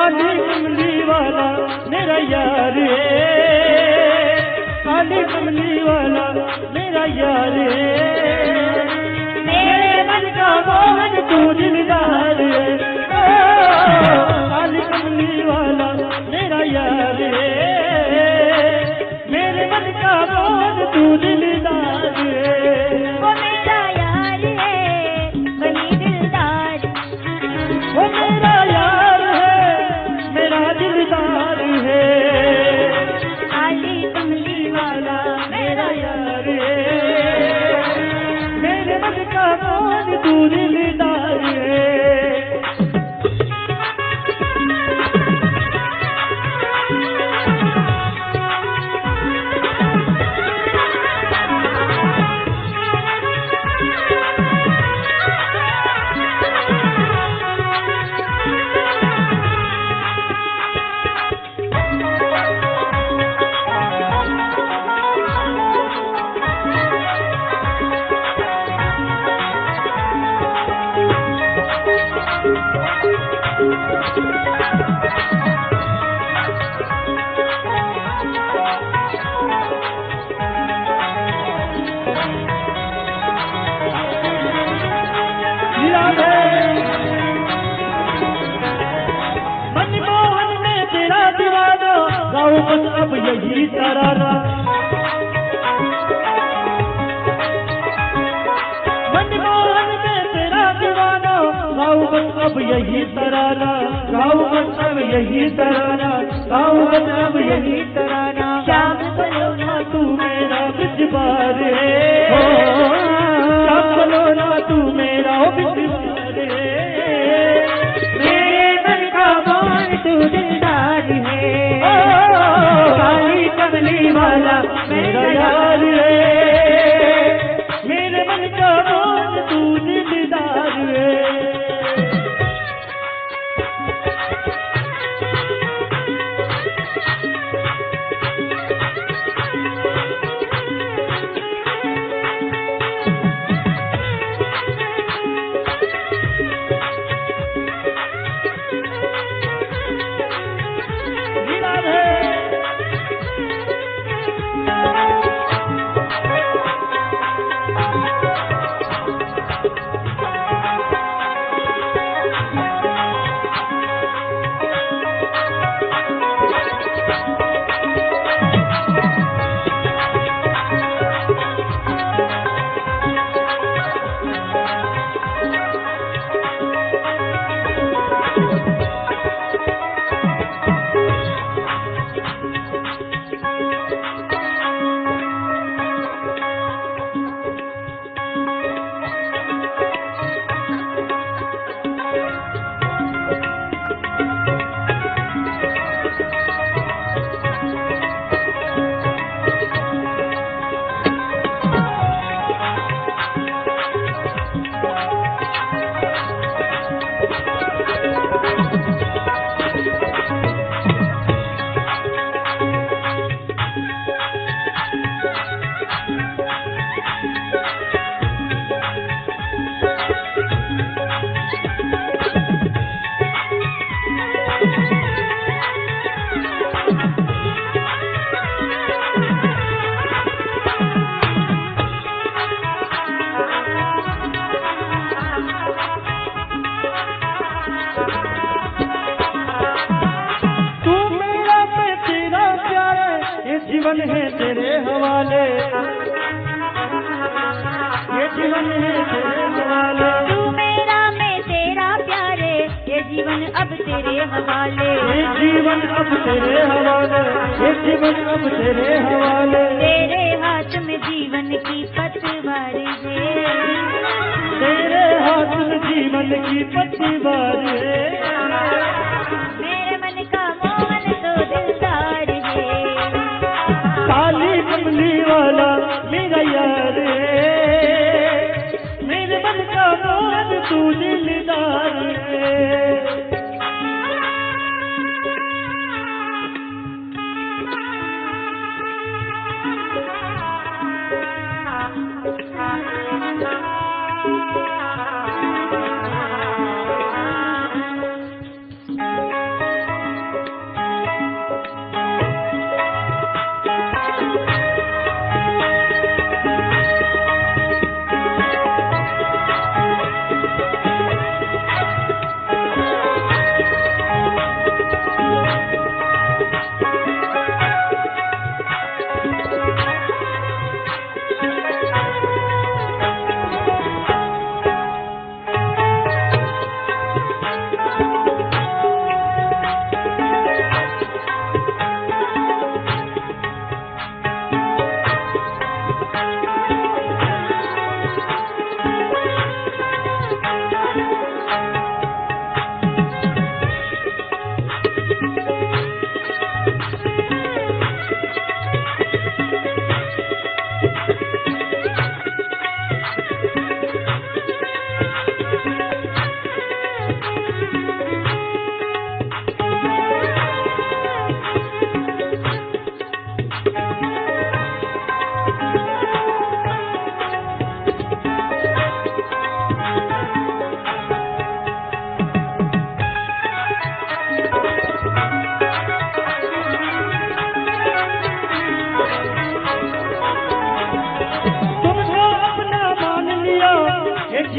काली कमली वाला मेरा यार है, काली कमली वाला मेरा यार है, मेरे मन का मोहन तू दिलदार है, काली कमली वाला मेरा यार है, मेरे मन का मोहन तू दिलदार है, वो मेरा यार है बड़ी दिलदार, वो मेरा यार है मेरा दिलदार है, काली कमली वाला मेरा यार है, मेरे मन का मोहन तू दिलदार है। मनमोहन में तेरा दीवाना गाओ बस अब यही तराना, मनमोहन में तेरा दीवाना गाओ बस अब यही तराना, गाओ बस अब यही तराना, गाओ बस अब यही तराना, श्याम बलोना तू मेरा बिजबार है, श्याम बलोना तू मेरा बिजबार है, मेरे मन का मोहन तू दिलदार है, काली कमली वाला मेरा यार है, मेरे मन का मोहन तू दिलदार है। जीवन है तेरे हवाले, ये जीवन है तेरे हवाले, तू मेरा मैं तेरा प्यारे, ये जीवन अब तेरे हवाले, ये जीवन अब तेरे हवाले, ये जीवन अब तेरे हवाले, तेरे हाथ में जीवन की पतवार है, तेरे हाथ में जीवन की पतवार है, मेरे मन का मोहन तो दिलदार है, काली कमली वाला मेरा यार है, मेरे मन का मोहन तू दिलदार है।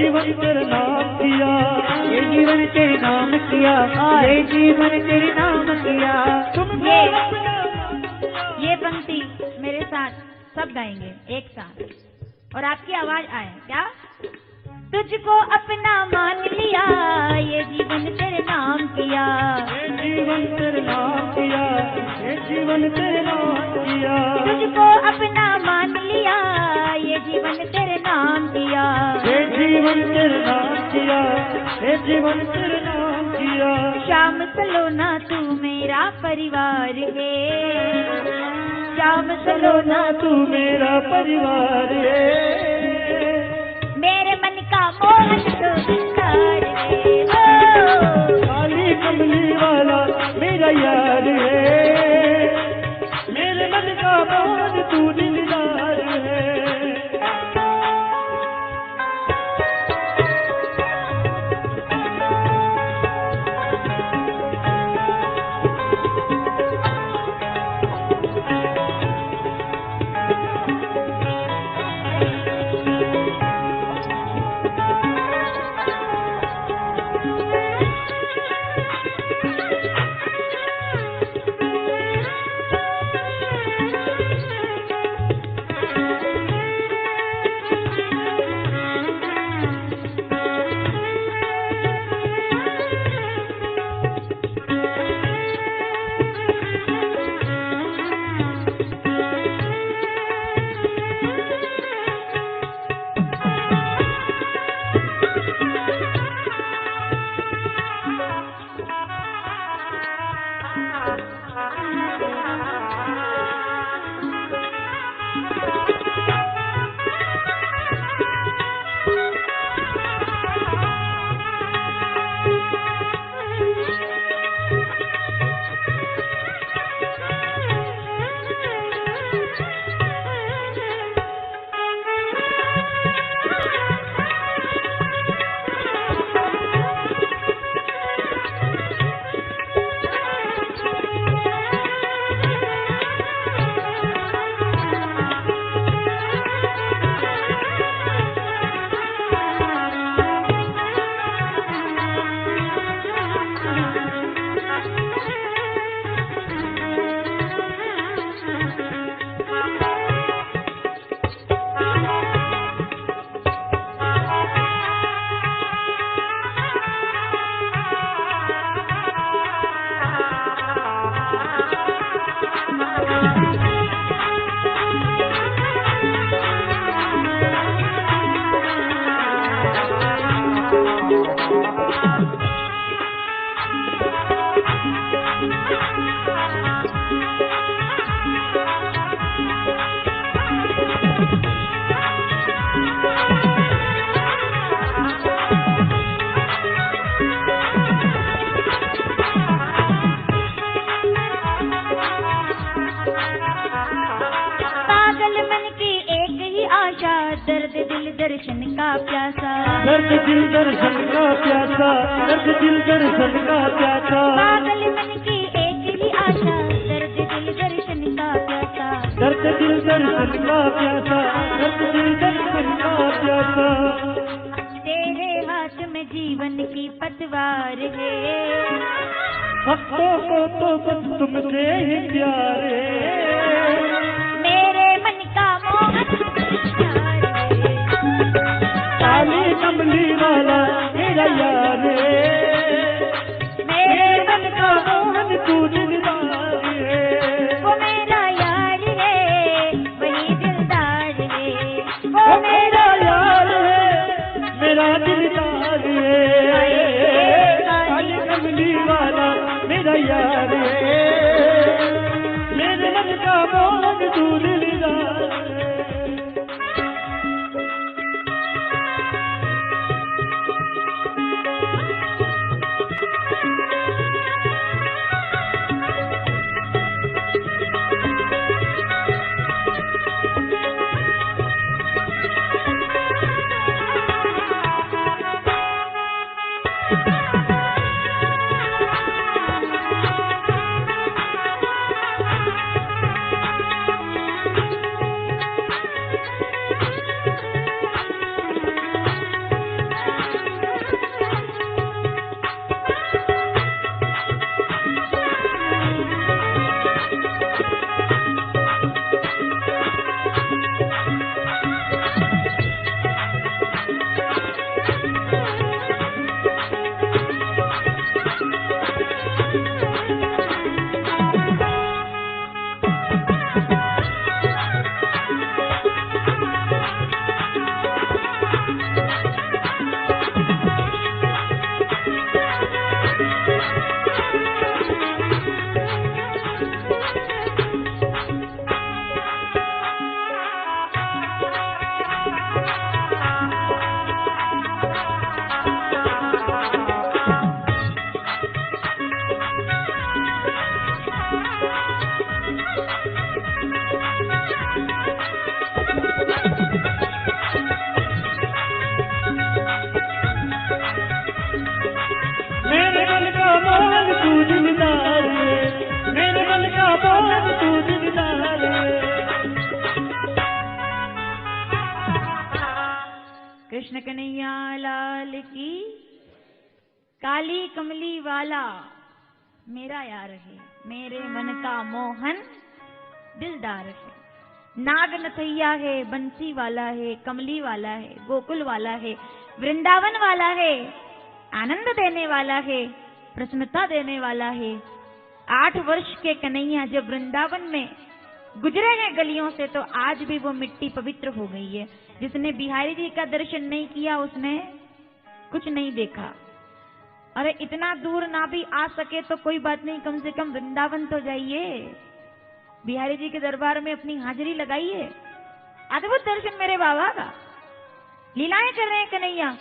जीवन तेरे नाम किया, ये जीवन तेरे नाम किया, ये जीवन तेरे नाम किया। तुमको ये पंक्ति मेरे साथ सब गाएंगे एक साथ, और आपकी आवाज आए क्या? तुझको अपना मान लिया, ये जीवन तेरे नाम किया, ये जीवन तेरे नाम किया, ये जीवन तेरे नाम किया। तुझको अपना मान लिया, ये जीवन तेरे नाम किया, ये जीवन तेरे नाम किया, ये जीवन तेरे नाम किया। श्याम सलोना तू मेरा परिवार है, श्याम सलोना तू मेरा परिवार है, मेरे मन का मोहन तो विस्तार है। हो काली कमली वाला मेरा यार है, मेरे मन का मोहन तू दिलदार है। दर्शन का प्यासा, दर्द दिल दर्शन का प्यासा, दर्द दिल दर्शन का प्यासा। पागल मन की एक ही आशा, दर्द दिल दर्शन का प्यासा, दर्द दिल दर्शन का प्यासा, दर्द दिल दर्शन का प्यासा। तेरे हाथ में जीवन की पतवार है, भक्तों को तो बस तुमसे ही प्यार है, मेरे मन का मोहन प्यार है। काली कमली वाला मेरा यार है, मेरे मन का मोहन तू दिलदार है। वो मेरा यार है, वही दिलदार है। वो मेरा यार है, मेरा दिलदार है। काली कमली वाला मेरा यार है, मेरे मन का मोहन तू दिलदार है। कृष्ण कन्हैया लाल की। काली कमली वाला मेरा यार है, मेरे मन का मोहन दिलदार है। नाग नथैया है, बंसी वाला है, कमली वाला है, गोकुल वाला है, वृंदावन वाला है, आनंद देने वाला है, प्रसन्नता देने वाला है। 8 वर्ष के कन्हैया जब वृंदावन में गुजरे हैं गलियों से, तो आज भी वो मिट्टी पवित्र हो गई है। जिसने बिहारी जी का दर्शन नहीं किया उसने कुछ नहीं देखा। अरे इतना दूर ना भी आ सके तो कोई बात नहीं, कम से कम वृंदावन तो जाइए, बिहारी जी के दरबार में अपनी हाजिरी लगाइए। अद्भुत दर्शन मेरे बाबा का, लीलाएं कर रहे हैं कन्हैया।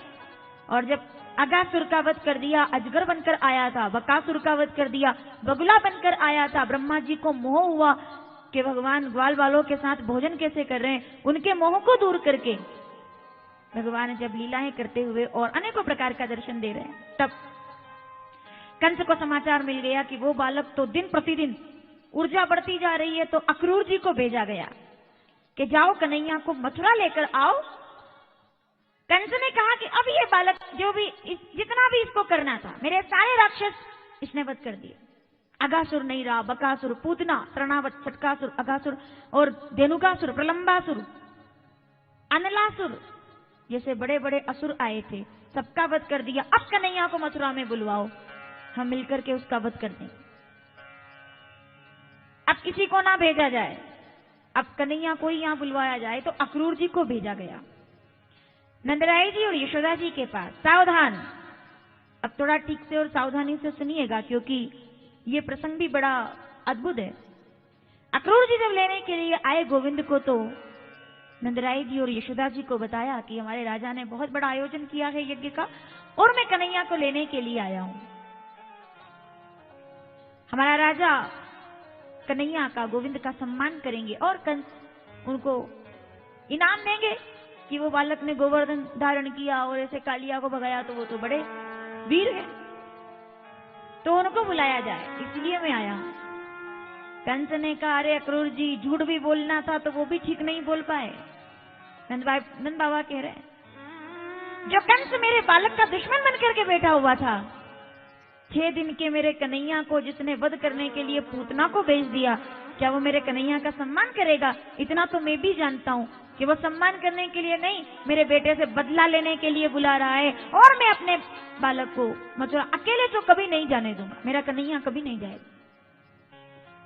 और जब अगासुर का वध कर दिया, अजगर बनकर आया था, बकासुर का वध कर दिया, बगुला बनकर आया था। ब्रह्मा जी को मोह हुआ कि भगवान ग्वाल वालों के साथ भोजन कैसे कर रहे हैं। उनके मोह को दूर करके भगवान जब लीलाएं करते हुए और अनेकों प्रकार का दर्शन दे रहे हैं, तब कंस को समाचार मिल गया कि वो बालक तो दिन प्रतिदिन ऊर्जा बढ़ती जा रही है। तो अक्रूर जी को भेजा गया कि जाओ कन्हैया को मथुरा लेकर आओ। कंस ने कहा कि अब ये बालक जो भी जितना भी इसको करना था, मेरे सारे राक्षस इसने वध कर दिए। अगासुर नहीं रहा, बकासुर, पूतना, तृणावत, छटकासुर, अगासुर और धेनुकासुर, प्रलंबासुर, अनलासुर जैसे बड़े बड़े असुर आए थे, सबका वध कर दिया। अब कन्हैया को मथुरा में बुलवाओ, हम मिलकर के उसका वध कर दें। अब किसी को ना भेजा जाए, अब कन्हैया को ही यहां बुलवाया जाए। तो अक्रूर जी को भेजा गया नंदराय जी और यशोदा जी के पास। सावधान, अब थोड़ा ठीक से और सावधानी से सुनिएगा, क्योंकि ये प्रसंग भी बड़ा अद्भुत है। अक्रूर जी जब लेने के लिए आए गोविंद को, तो नंदराय जी और यशोदा जी को बताया कि हमारे राजा ने बहुत बड़ा आयोजन किया है यज्ञ का, और मैं कन्हैया को लेने के लिए आया हूं। हमारा राजा कन्हैया का, गोविंद का सम्मान करेंगे और कंस उनको इनाम देंगे कि वो बालक ने गोवर्धन धारण किया और ऐसे कालिया को भगाया, तो वो तो बड़े वीर है, तो उनको बुलाया जाए, इसलिए मैं आया हूं। कंस ने कहा, अरे अक्रूर जी, झूठ भी बोलना था तो वो भी ठीक नहीं बोल पाए। नंद बाबा कह रहे हैं, जो कंस मेरे बालक का दुश्मन बनकर के बैठा हुआ था, 6 दिन के मेरे कन्हैया को जिसने वध करने के लिए पूतना को भेज दिया, क्या वो मेरे कन्हैया का सम्मान करेगा? इतना तो मैं भी जानता हूं कि वो सम्मान करने के लिए नहीं, मेरे बेटे से बदला लेने के लिए बुला रहा है। और मैं अपने बालक को मथुरा अकेले तो कभी नहीं जाने दूंगा, मेरा कन्हैया कभी नहीं जाएगा।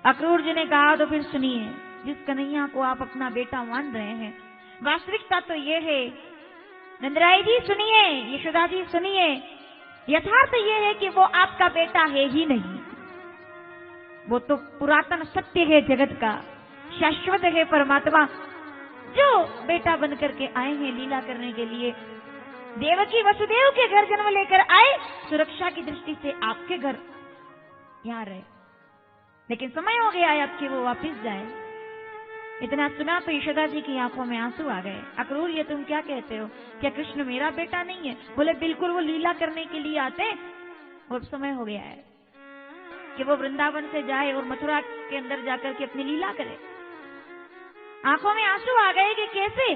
अक्रूर जी ने कहा, तो फिर सुनिए, जिस कन्हैया को आप अपना बेटा मान रहे हैं, वास्तविकता तो ये है, नंदराय जी सुनिए, यशोदा जी सुनिए, यथार्थ ये है कि वो आपका बेटा है ही नहीं। वो तो पुरातन सत्य है, जगत का शाश्वत है परमात्मा, जो बेटा बन करके आए हैं लीला करने के लिए। देवकी वसुदेव के घर जन्म लेकर आए, सुरक्षा की दृष्टि से आपके घर यहाँ रहे, लेकिन समय हो गया है अब कि वो वापिस जाए। इतना सुना तो यशोदा जी की आंखों में आंसू आ गए। अक्रूर, ये तुम क्या कहते हो? क्या कृष्ण मेरा बेटा नहीं है? बोले, बिल्कुल, वो लीला करने के लिए आते, और समय हो गया है कि वो वृंदावन से जाए और मथुरा के अंदर जाकर के अपनी लीला करे। आंखों में आंसू आ गए कि कैसे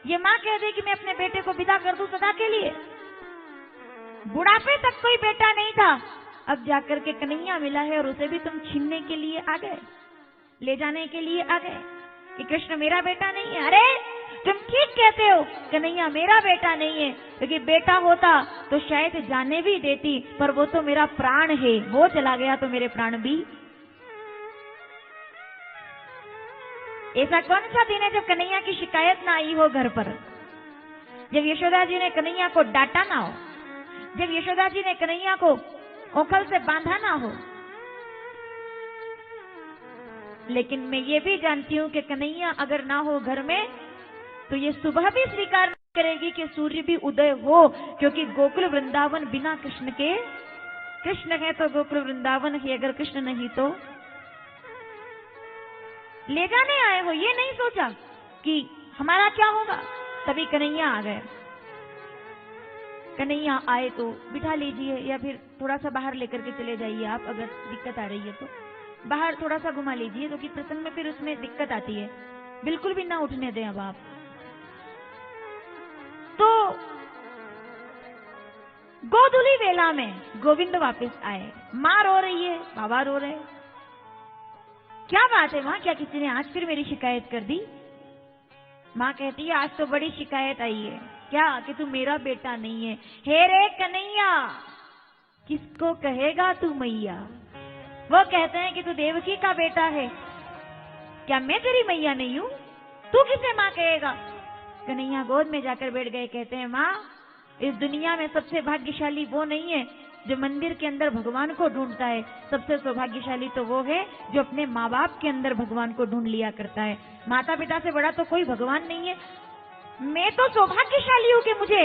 ये माँ कह दे कि मैं अपने बेटे को विदा कर दूं सदा के लिए। बुढ़ापे तक कोई बेटा नहीं था, अब जाकर के कन्हैया मिला है और उसे भी तुम छीनने के लिए आ गए, ले जाने के लिए आ गए कि कृष्ण मेरा बेटा नहीं है। अरे तुम ठीक कहते हो, कन्हैया मेरा बेटा नहीं है, क्योंकि बेटा होता तो शायद जाने भी देती, पर वो तो मेरा प्राण है, वो चला गया तो मेरे प्राण भी। ऐसा कौन सा दिन है जब कन्हैया की शिकायत ना आई हो घर पर, जब यशोदा जी ने कन्हैया को डांटा ना हो, जब यशोदा जी ने कन्हैया को ओखल से बांधा ना हो। लेकिन मैं ये भी जानती हूं कि कन्हैया अगर ना हो घर में, तो ये सुबह भी स्वीकार नहीं करेगी कि सूर्य भी उदय हो, क्योंकि गोकुल वृंदावन बिना कृष्ण के, कृष्ण है तो गोकुल वृंदावन है, अगर कृष्ण नहीं तो ले जाने आए हो। ये नहीं सोचा कि हमारा क्या होगा। तभी कन्हैया आ गए। कन्हैया आए तो बिठा लीजिए, या फिर थोड़ा सा बाहर लेकर के चले जाइए आप, अगर दिक्कत आ रही है तो बाहर थोड़ा सा घुमा लीजिए, क्योंकि प्रसंग में फिर उसमें दिक्कत आती है। बिल्कुल भी ना उठने दें अब आप। तो गोधूली वेला में गोविंद वापस आए। माँ रो रही है, बाबा रो रहे। क्या बात है माँ, क्या किसी ने आज फिर मेरी शिकायत कर दी? माँ कहती है आज तो बड़ी शिकायत आई है। क्या? कि तू मेरा बेटा नहीं है। हे रे कन्हैया, किसको कहेगा तू मैया? वो कहते हैं कि तू देवकी का बेटा है। क्या मैं तेरी मैया नहीं हूं? तू किसे माँ कहेगा? कन्हैया गोद में जाकर बैठ गए। कहते हैं माँ, इस दुनिया में सबसे भाग्यशाली वो नहीं है जो मंदिर के अंदर भगवान को ढूंढता है, सबसे सौभाग्यशाली तो वो है जो अपने माँ बाप के अंदर भगवान को ढूंढ लिया करता है। माता पिता से बड़ा तो कोई भगवान नहीं है। मैं तो सौभाग्यशाली हूँ कि मुझे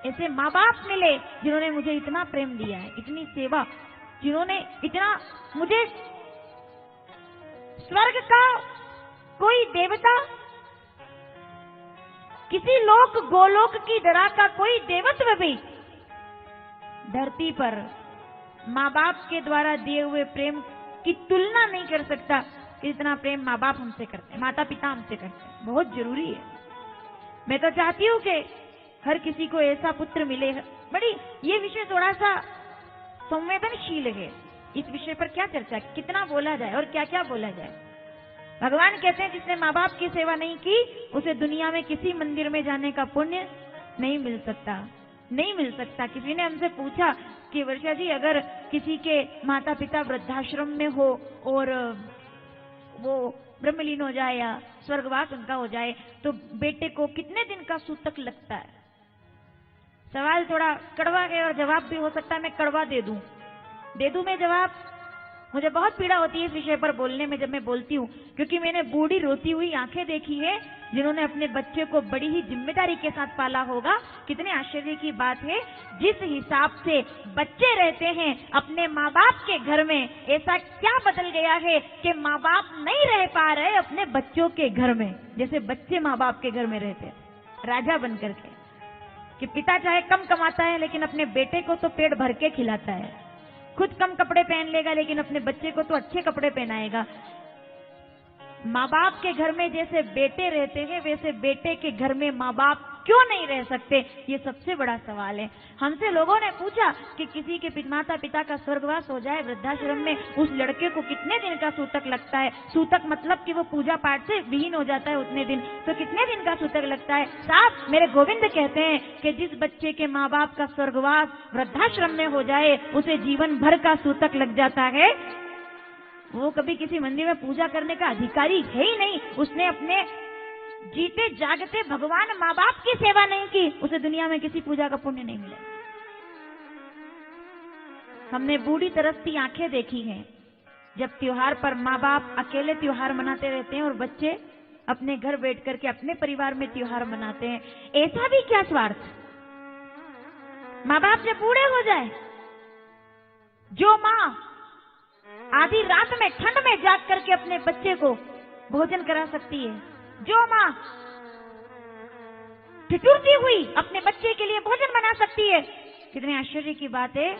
ऐसे माँ बाप मिले जिन्होंने मुझे इतना प्रेम दिया है, इतनी सेवा, जिन्होंने इतना मुझे स्वर्ग का कोई देवता, किसी लोक गोलोक की धरा का कोई देवत्व भी धरती पर माँ बाप के द्वारा दिए हुए प्रेम की तुलना नहीं कर सकता कि इतना प्रेम माँ बाप हमसे करते हैं, माता पिता हमसे करते हैं। बहुत जरूरी है। मैं तो चाहती हूँ कि हर किसी को ऐसा पुत्र मिले। बड़ी ये विषय थोड़ा सा संवेदनशील है। इस विषय पर क्या चर्चा, कितना बोला जाए और क्या क्या बोला जाए। भगवान कहते हैं जिसने माँ बाप की सेवा नहीं की उसे दुनिया में किसी मंदिर में जाने का पुण्य नहीं मिल सकता, नहीं मिल सकता। किसी ने हमसे पूछा कि वर्षा जी, अगर किसी के माता पिता वृद्धाश्रम में हो और वो ब्रह्मलीन हो जाए या स्वर्गवास उनका हो जाए तो बेटे को कितने दिन का सूतक लगता है? सवाल थोड़ा कड़वा है और जवाब भी हो सकता है मैं कड़वा दे दूं मैं जवाब। मुझे बहुत पीड़ा होती है इस विषय पर बोलने में जब मैं बोलती हूँ, क्योंकि मैंने बूढ़ी रोती हुई आंखें देखी है जिन्होंने अपने बच्चे को बड़ी ही जिम्मेदारी के साथ पाला होगा। कितने आश्चर्य की बात है, जिस हिसाब से बच्चे रहते हैं अपने माँ बाप के घर में, ऐसा क्या बदल गया है कि माँ बाप नहीं रह पा रहे अपने बच्चों के घर में, जैसे बच्चे माँ बाप के घर में रहते राजा बन करके। कि पिता चाहे कम कमाता है लेकिन अपने बेटे को तो पेट भर के खिलाता है, खुद कम कपड़े पहन लेगा लेकिन अपने बच्चे को तो अच्छे कपड़े पहनाएगा। माँ बाप के घर में जैसे बेटे रहते हैं वैसे बेटे के घर में माँ बाप क्यों नहीं रह सकते? ये सबसे बड़ा सवाल है। हमसे लोगों ने पूछा कि किसी के माता पिता का स्वर्गवास हो जाए वृद्धाश्रम में, उस लड़के को कितने दिन का सूतक लगता है? सूतक मतलब कि वो पूजा पाठ से विहीन हो जाता है उतने दिन, तो कितने दिन का सूतक लगता है? साहब, मेरे गोविंद कहते हैं कि जिस बच्चे के माँ बाप का स्वर्गवास वृद्धाश्रम में हो जाए उसे जीवन भर का सूतक लग जाता है। वो कभी किसी मंदिर में पूजा करने का अधिकारी है ही नहीं। उसने अपने जीते जागते भगवान माँ बाप की सेवा नहीं की, उसे दुनिया में किसी पूजा का पुण्य नहीं मिला। हमने बूढ़ी तरसती आंखें देखी हैं जब त्योहार पर माँ बाप अकेले त्योहार मनाते रहते हैं और बच्चे अपने घर बैठ करके अपने परिवार में त्योहार मनाते हैं। ऐसा भी क्या स्वार्थ? माँ बाप जब बूढ़े हो जाए, जो माँ आधी रात में ठंड में जाग करके अपने बच्चे को भोजन करा सकती है, जो माँ ठिठुरती हुई अपने बच्चे के लिए भोजन बना सकती है, कितने आश्चर्य की बात है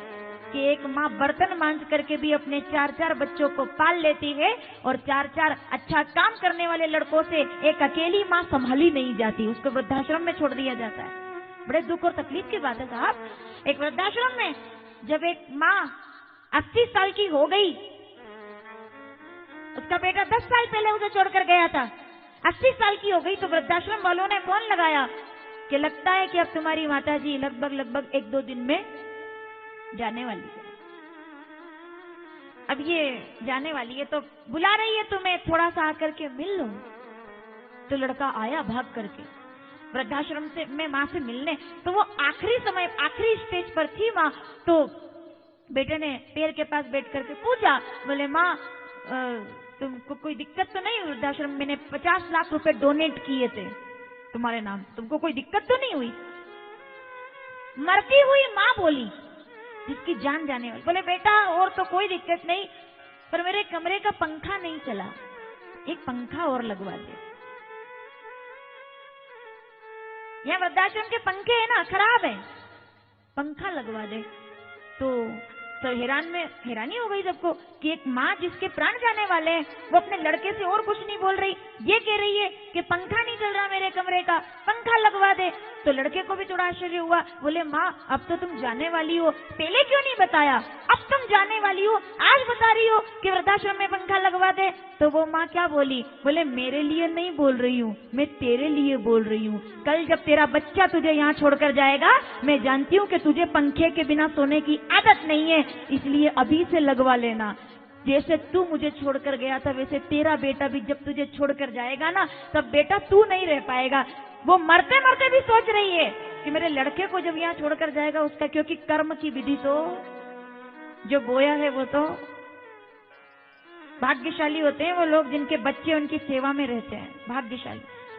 कि एक माँ बर्तन मांज करके भी अपने 4-4 बच्चों को पाल लेती है और 4-4 अच्छा काम करने वाले लड़कों से एक अकेली माँ संभाली नहीं जाती, उसको वृद्धाश्रम में छोड़ दिया जाता है। बड़े दुख और तकलीफ की बात है साहब। एक वृद्धाश्रम में जब एक माँ 80 साल की हो गई, उसका बेटा 10 साल पहले उसे छोड़कर गया था, 80 साल की हो गई तो वृद्धाश्रम वालों ने फोन लगाया कि लगता है कि अब तुम्हारी माताजी लगभग 1-2 दिन में जाने वाली है। अब ये जाने वाली है तो बुला रही है तुम्हें, थोड़ा सा आकर के मिल लो। तो लड़का आया भाग करके वृद्धाश्रम से में माँ से मिलने। तो वो आखिरी समय आखिरी स्टेज पर थी माँ, तो बेटे ने पैर के पास बैठ करके पूछा, बोले माँ तुमको कोई दिक्कत तो नहीं? वृद्धाश्रम मैंने 50 लाख रुपए डोनेट किए थे तुम्हारे नाम, तुमको कोई दिक्कत तो नहीं हुई? मरती हुई माँ बोली, जिसकी जान जाने वाली, बोले बेटा और तो कोई दिक्कत नहीं, पर मेरे कमरे का पंखा नहीं चला, एक पंखा और लगवा दे। यहाँ वृद्धाश्रम के पंखे है ना, खराब है, पंखा लगवा दे। तो हैरानी हो गई सबको कि एक माँ जिसके प्राण जाने वाले हैं वो अपने लड़के से और कुछ नहीं बोल रही, ये कह रही है कि पंखा नहीं चल रहा मेरे कमरे का, पंखा लगवा दे। तो लड़के को भी थोड़ा आश्चर्य हुआ। बोले माँ अब तो तुम जाने वाली हो, पहले क्यों नहीं बताया? अब तुम जाने वाली हो, आज बता रही हो कि वृद्धाश्रम में पंखा लगवा दे। तो वो माँ क्या बोली? बोले मेरे लिए नहीं बोल रही हूँ, मैं तेरे लिए बोल रही हूँ। कल जब तेरा बच्चा तुझे यहाँ छोड़कर जाएगा, मैं जानती हूँ कि तुझे पंखे के बिना सोने की आदत नहीं है, इसलिए अभी से लगवा लेना। जैसे तू मुझे छोड़कर गया था, वैसे तेरा बेटा भी जब तुझे छोड़कर जाएगा ना, तब बेटा तू नहीं रह पाएगा। वो मरते मरते भी सोच रही है कि मेरे लड़के को जब यहाँ छोड़कर जाएगा उसका, क्योंकि कर्म की विधि तो जो बोया है वो तो भाग्यशाली होते हैं वो लोग जिनके बच्चे उनकी सेवा में रहते हैं।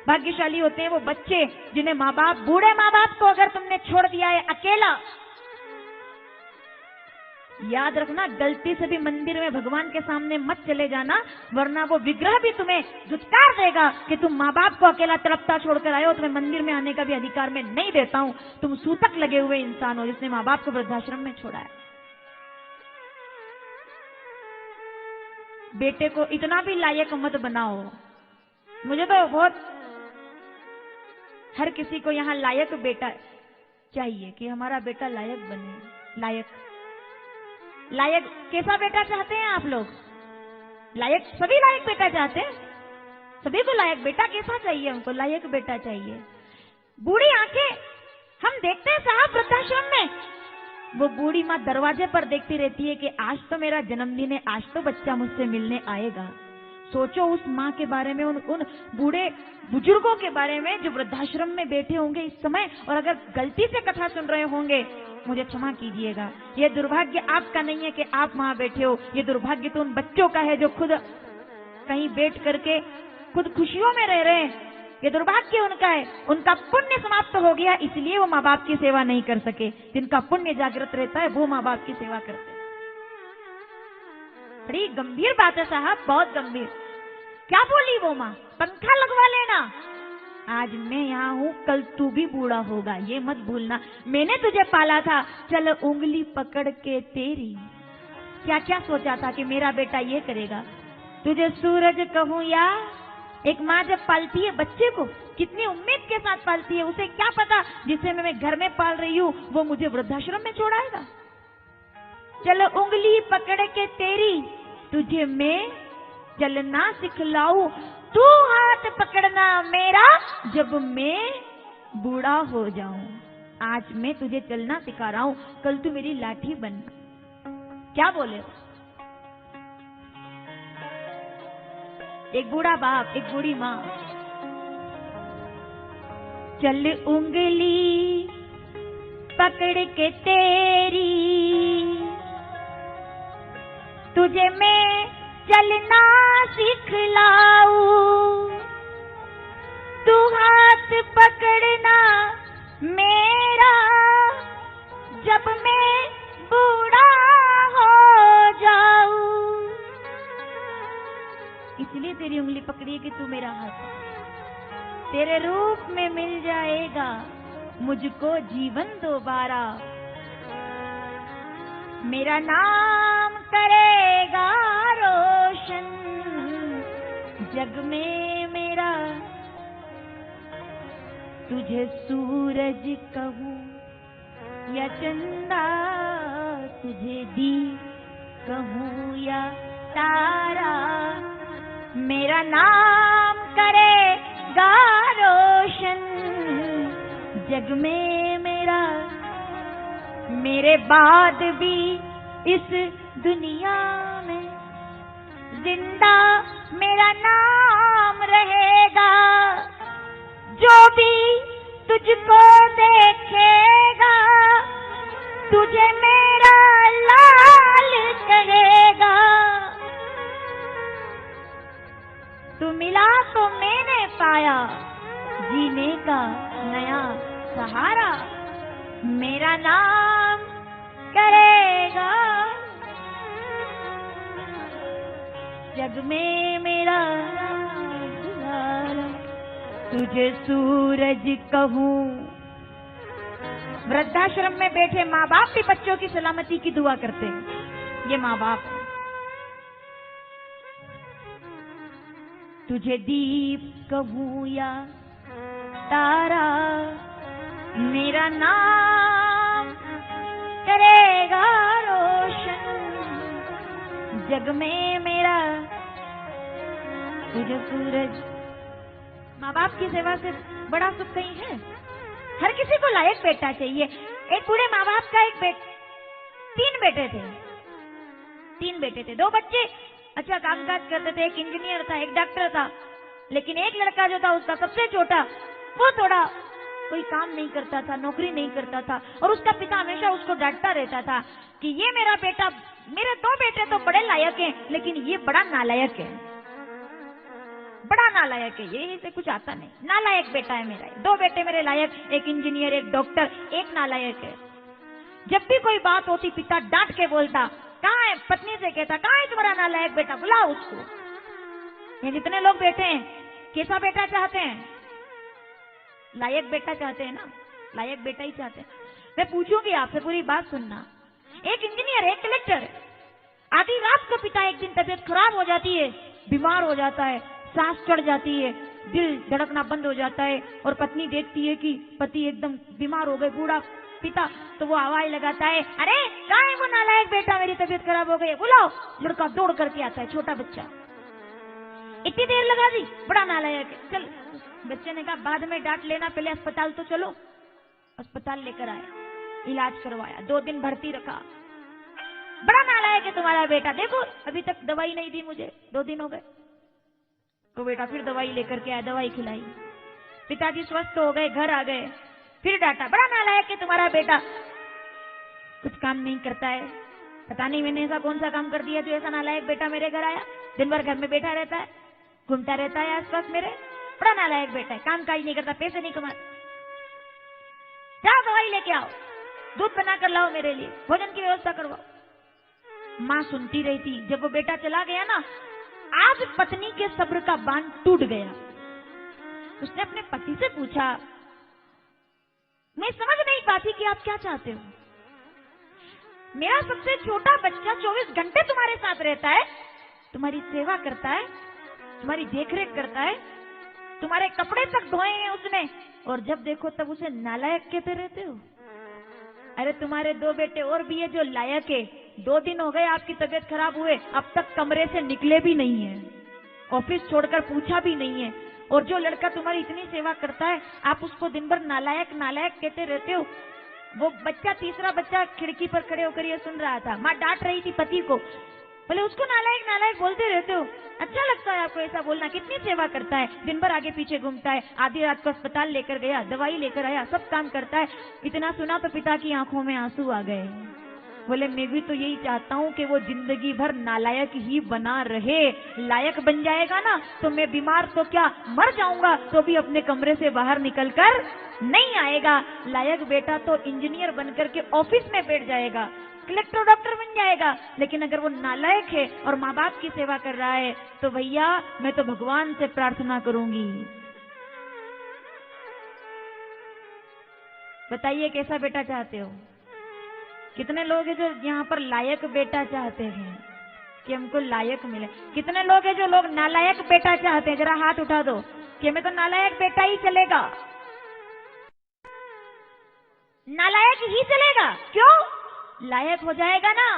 भाग्यशाली होते हैं वो बच्चे जिन्हें माँ बाप, बूढ़े माँ बाप को अगर तुमने छोड़ दिया है अकेला, याद रखना गलती से भी मंदिर में भगवान के सामने मत चले जाना, वरना वो विग्रह भी तुम्हें धुतकार देगा कि तुम माँ बाप को अकेला तड़पता छोड़कर आए हो, तुम्हें मंदिर में आने का भी अधिकार मैं नहीं देता हूँ। तुम सूतक लगे हुए इंसान हो जिसने माँ बाप को वृद्धाश्रम में छोड़ा है। बेटे को इतना भी लायक मत बनाओ। मुझे तो बहुत, हर किसी को यहाँ लायक बेटा चाहिए कि हमारा बेटा लायक बने। लायक कैसा बेटा चाहते हैं आप लोग? लायक, सभी लायक बेटा चाहते हैं। सभी को लायक बेटा कैसा चाहिए? हमको लायक बेटा चाहिए। बूढ़ी आंखें हम देखते हैं साहब वृद्धाश्रम में, वो बूढ़ी माँ दरवाजे पर देखती रहती है कि आज तो मेरा जन्मदिन है, आज तो बच्चा मुझसे मिलने आएगा। सोचो उस माँ के बारे में, उन बूढ़े बुजुर्गों के बारे में जो वृद्धाश्रम में बैठे होंगे इस समय, और अगर गलती से कथा सुन रहे होंगे, मुझे क्षमा कीजिएगा, ये दुर्भाग्य आपका नहीं है कि आप वहां बैठे हो, ये दुर्भाग्य तो उन बच्चों का है जो खुद कहीं बैठ करके खुद खुशियों में रह रहे हैं। ये दुर्भाग्य उनका है, उनका पुण्य समाप्त हो गया, इसलिए वो माँ बाप की सेवा नहीं कर सके। जिनका पुण्य जागृत रहता है वो माँ बाप की सेवा करते हैं। बड़ी गंभीर बात है साहब, बहुत गंभीर। क्या बोली वो माँ? पंखा लगवा लेना। आज मैं यहाँ हूँ, कल तू भी बूढ़ा होगा, ये मत भूलना। मैंने तुझे पाला था, चल उंगली पकड़ के तेरी। क्या क्या सोचा था कि मेरा बेटा ये करेगा? तुझे सूरज कहूँ या, एक माँ जब पालती है बच्चे को कितनी उम्मीद के साथ पालती है, उसे क्या पता जिसे मैं घर में पाल रही हूँ वो मुझे वृद्धाश्रम में छोड़ाएगा। चलो उंगली पकड़ के तेरी, तुझे मैं चलना सिखलाऊं, तू हाथ पकड़ना मेरा जब मैं बूढ़ा हो जाऊं। आज मैं तुझे चलना सिखा रहा हूं, कल तू मेरी लाठी बनना। क्या बोले? एक बूढ़ा बाप, एक बूढ़ी माँ। चल उंगली पकड़ के तेरी, तुझे मैं चलना सिखलाऊं, तू हाथ पकड़ना मेरा जब मैं बूढ़ा हो जाऊं। इसलिए तेरी उंगली पकड़ी कि तू मेरा हाथ, तेरे रूप में मिल जाएगा मुझको जीवन दोबारा। मेरा नाम करेगा रोशन जग में मेरा, तुझे सूरज कहूँ या चंदा, तुझे दी कहूँ या तारा। मेरा नाम करेगा रोशन जग में मेरा, मेरे बाद भी इस दुनिया में जिंदा मेरा नाम रहेगा। जो भी तुझको देखेगा तुझे मेरा लाल कहेगा। तू मिला तो मैंने पाया जीने का नया सहारा। मेरा नाम करेगा जग में मेरा दुलारा, तुझे सूरज कहूँ। वृद्धाश्रम में बैठे माँ बाप भी बच्चों की सलामती की दुआ करते हैं। ये माँ बाप है। तुझे दीप कहूँ या तारा, मेरा नाम करेगा रोशन, जग में मेरा सूरज। माँ बाप की सेवा से बड़ा सुख कहीं है? हर किसी को लायक बेटा चाहिए। एक बूढ़े माँ बाप का तीन बेटे थे, 2 बच्चे अच्छा कामकाज करते थे, एक इंजीनियर था, एक डॉक्टर था, लेकिन एक लड़का जो था उसका सबसे छोटा, वो थोड़ा कोई काम नहीं करता था, नौकरी नहीं करता था, और उसका पिता हमेशा उसको डांटता रहता था कि ये मेरा बेटा, मेरे 2 बेटे तो बड़े लायक हैं, लेकिन ये बड़ा नालायक है, बड़ा नालायक है, ये इसे कुछ आता नहीं, नालायक बेटा है मेरा। 2 बेटे मेरे लायक, एक इंजीनियर, एक डॉक्टर, एक नालायक है। जब भी कोई बात होती पिता डांट के बोलता, कहाँ है, पत्नी से कहता, कहाँ है तुम्हारा नालायक बेटा, बुलाओ उसको। ये जितने लोग बैठे हैं कैसा बेटा चाहते हैं? लायक बेटा चाहते हैं ना, लायक बेटा ही चाहते हैं। मैं पूछूंगी आपसे, पूरी बात सुनना। एक इंजीनियर, एक कलेक्टर, आधी रात को पिता एक दिन तबीयत खराब हो जाती है, बीमार हो जाता है, सांस चढ़ जाती है, दिल धड़कना बंद हो जाता है, और पत्नी देखती है कि पति एकदम बीमार हो गए, बूढ़ा पिता, तो वो आवाज लगाता है, अरे कहाँ है वो नालायक बेटा, मेरी तबीयत खराब हो गई, बुलाओ। लड़का दौड़ करके आता है, छोटा बच्चा। इतनी देर लगा दी, बड़ा नालायक है, चल। बच्चे ने कहा बाद में डांट लेना, पहले अस्पताल तो चलो। अस्पताल लेकर आया, इलाज करवाया, 2 दिन भर्ती रखा। बड़ा नालायक है तुम्हारा बेटा, देखो अभी तक दवाई नहीं दी मुझे, 2 दिन हो गए। तो बेटा फिर दवाई लेकर के आया, दवाई खिलाई, पिताजी स्वस्थ हो गए, घर आ गए। फिर डांटा, बड़ा नालायक है तुम्हारा बेटा, कुछ काम नहीं करता है, पता नहीं मैंने ऐसा कौन सा काम कर दिया जो ऐसा नालायक बेटा मेरे घर आया, दिन भर घर में बैठा रहता है, घूमता रहता है आसपास मेरे, बड़ा नालायक बेटा है, काम काज नहीं करता, पैसे नहीं कमाता। जाओ दवाई लेके आओ, दूध बना कर लाओ मेरे लिए, भोजन की व्यवस्था करवाओ। माँ सुनती रही थी। जब वो बेटा चला गया ना, आज पत्नी के सब्र का बांध टूट गया। उसने अपने पति से पूछा, मैं समझ नहीं पाती कि आप क्या चाहते हो, मेरा सबसे छोटा बच्चा 24 घंटे तुम्हारे साथ रहता है, तुम्हारी सेवा करता है, तुम्हारी देखरेख करता है, तुम्हारे कपड़े तक धोए हैं उसने, और जब देखो तब उसे नालायक कहते रहते हो। अरे तुम्हारे 2 बेटे और भी है जो लायक है, 2 दिन हो गए आपकी तबीयत खराब हुए, अब तक कमरे से निकले भी नहीं है, ऑफिस छोड़कर पूछा भी नहीं है, और जो लड़का तुम्हारी इतनी सेवा करता है आप उसको दिन भर नालायक नालायक कहते रहते हो। वो बच्चा, तीसरा बच्चा खिड़की पर खड़े होकर ये सुन रहा था, माँ डांट रही थी पति को, बोले उसको नालायक नालायक बोलते रहते हो, अच्छा लगता है आपको ऐसा बोलना, कितनी सेवा करता है, दिन भर आगे पीछे घूमता है, आधी रात को अस्पताल लेकर गया, दवाई लेकर आया, सब काम करता है। इतना सुना तो पिता की आंखों में आंसू आ गए। बोले मैं भी तो यही चाहता हूँ कि वो जिंदगी भर नालायक ही बना रहे, लायक बन जाएगा ना तो मैं बीमार तो क्या मर जाऊंगा तो भी अपने कमरे से बाहर निकलकर नहीं आएगा। लायक बेटा तो इंजीनियर बनकर के ऑफिस में बैठ जाएगा, कलेक्टर डॉक्टर बन जाएगा, लेकिन अगर वो नालायक है और माँ बाप की सेवा कर रहा है तो भैया मैं तो भगवान से प्रार्थना करूंगी। बताइए कैसा बेटा चाहते हो? कितने लोग हैं जो यहाँ पर लायक बेटा चाहते हैं कि हमको लायक मिले? कितने लोग हैं जो लोग नालायक बेटा चाहते हैं? जरा हाथ उठा दो कि हमें तो नालायक बेटा ही चलेगा, नालायक ही चलेगा। क्यों? लायक हो जाएगा ना।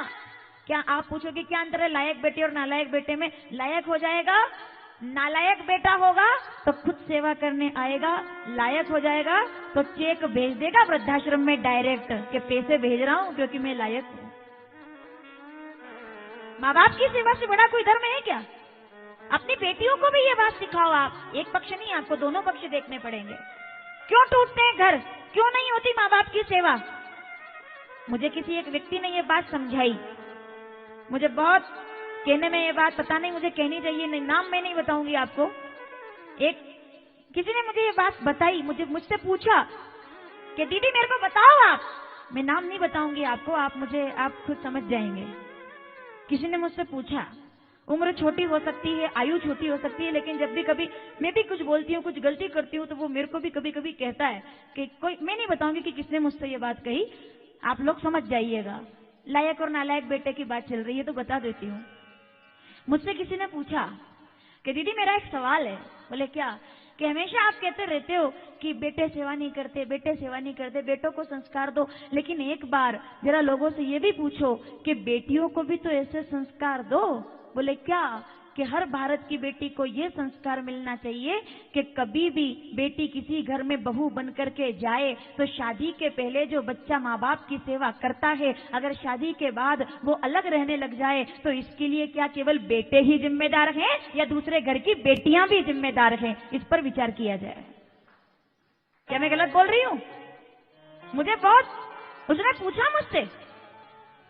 क्या आप पूछोगे क्या अंतर है लायक बेटे और नालायक बेटे में? लायक हो जाएगा, नालायक बेटा होगा तो खुद सेवा करने आएगा, लायक हो जाएगा तो चेक भेज देगा वृद्धाश्रम में डायरेक्ट कि पैसे भेज रहा हूं क्योंकि मैं लायक हूं। माँ बाप की सेवा से बड़ा कोई धर्म है क्या? अपनी बेटियों को भी ये बात सिखाओ आप, एक पक्ष नहीं, आपको दोनों पक्ष देखने पड़ेंगे। क्यों टूटते हैं घर? क्यों नहीं होती माँ बाप की सेवा? मुझे किसी एक व्यक्ति ने ये बात समझाई, मुझे बहुत कहने में ये बात पता नहीं मुझे कहनी चाहिए नहीं, नाम मैं नहीं बताऊंगी आपको। एक किसी ने मुझे ये बात बताई, मुझसे पूछा कि दीदी मेरे को बताओ आप, मैं नाम नहीं बताऊंगी आपको, आप खुद समझ जाएंगे। किसी ने मुझसे पूछा, उम्र छोटी हो सकती है, आयु छोटी हो सकती है, लेकिन जब भी कभी मैं भी कुछ बोलती हूँ, कुछ गलती करती हूँ तो वो मेरे को भी कभी कभी कहता है कि कोई, मैं नहीं बताऊंगी कि किसने मुझसे ये बात कही, आप लोग समझ जाइएगा। लायक और नालायक बेटे की बात चल रही है तो बता देती हूँ। मुझसे किसी ने पूछा कि दीदी मेरा एक सवाल है। बोले क्या? कि हमेशा आप कहते रहते हो कि बेटे सेवा नहीं करते, बेटे सेवा नहीं करते, बेटों को संस्कार दो, लेकिन एक बार जरा लोगों से ये भी पूछो कि बेटियों को भी तो ऐसे संस्कार दो। बोले क्या? कि हर भारत की बेटी को ये संस्कार मिलना चाहिए कि कभी भी बेटी किसी घर में बहू बन करके जाए तो शादी के पहले जो बच्चा माँ बाप की सेवा करता है, अगर शादी के बाद वो अलग रहने लग जाए तो इसके लिए क्या केवल बेटे ही जिम्मेदार हैं या दूसरे घर की बेटियां भी जिम्मेदार हैं? इस पर विचार किया जाए। क्या मैं गलत बोल रही हूँ? मुझे बहुत उसने पूछा मुझसे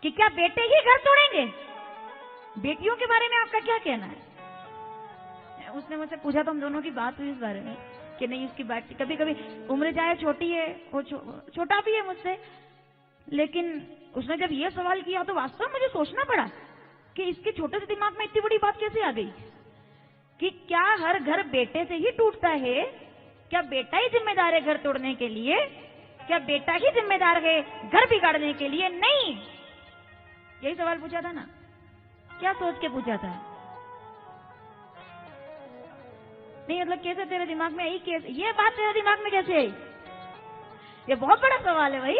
कि क्या बेटे ही घर तोड़ेंगे, बेटियों के बारे में आपका क्या कहना है? उसने मुझसे पूछा तो हम दोनों की बात हुई इस बारे में कि नहीं, उसकी बात कभी कभी उम्र चाहे छोटी है, वो छोटा भी है मुझसे, लेकिन उसने जब ये सवाल किया तो वास्तव में मुझे सोचना पड़ा कि इसके छोटे से दिमाग में इतनी बड़ी बात कैसे आ गई कि क्या हर घर बेटे से ही टूटता है? क्या बेटा ही जिम्मेदार है घर तोड़ने के लिए? क्या बेटा ही जिम्मेदार है घर बिगाड़ने के लिए? नहीं, यही सवाल पूछा था ना? क्या सोच के पूछा था? नहीं मतलब कैसे तेरे दिमाग में आई, कैसे ये बात तेरे दिमाग में कैसे आई? ये बहुत बड़ा सवाल है भाई।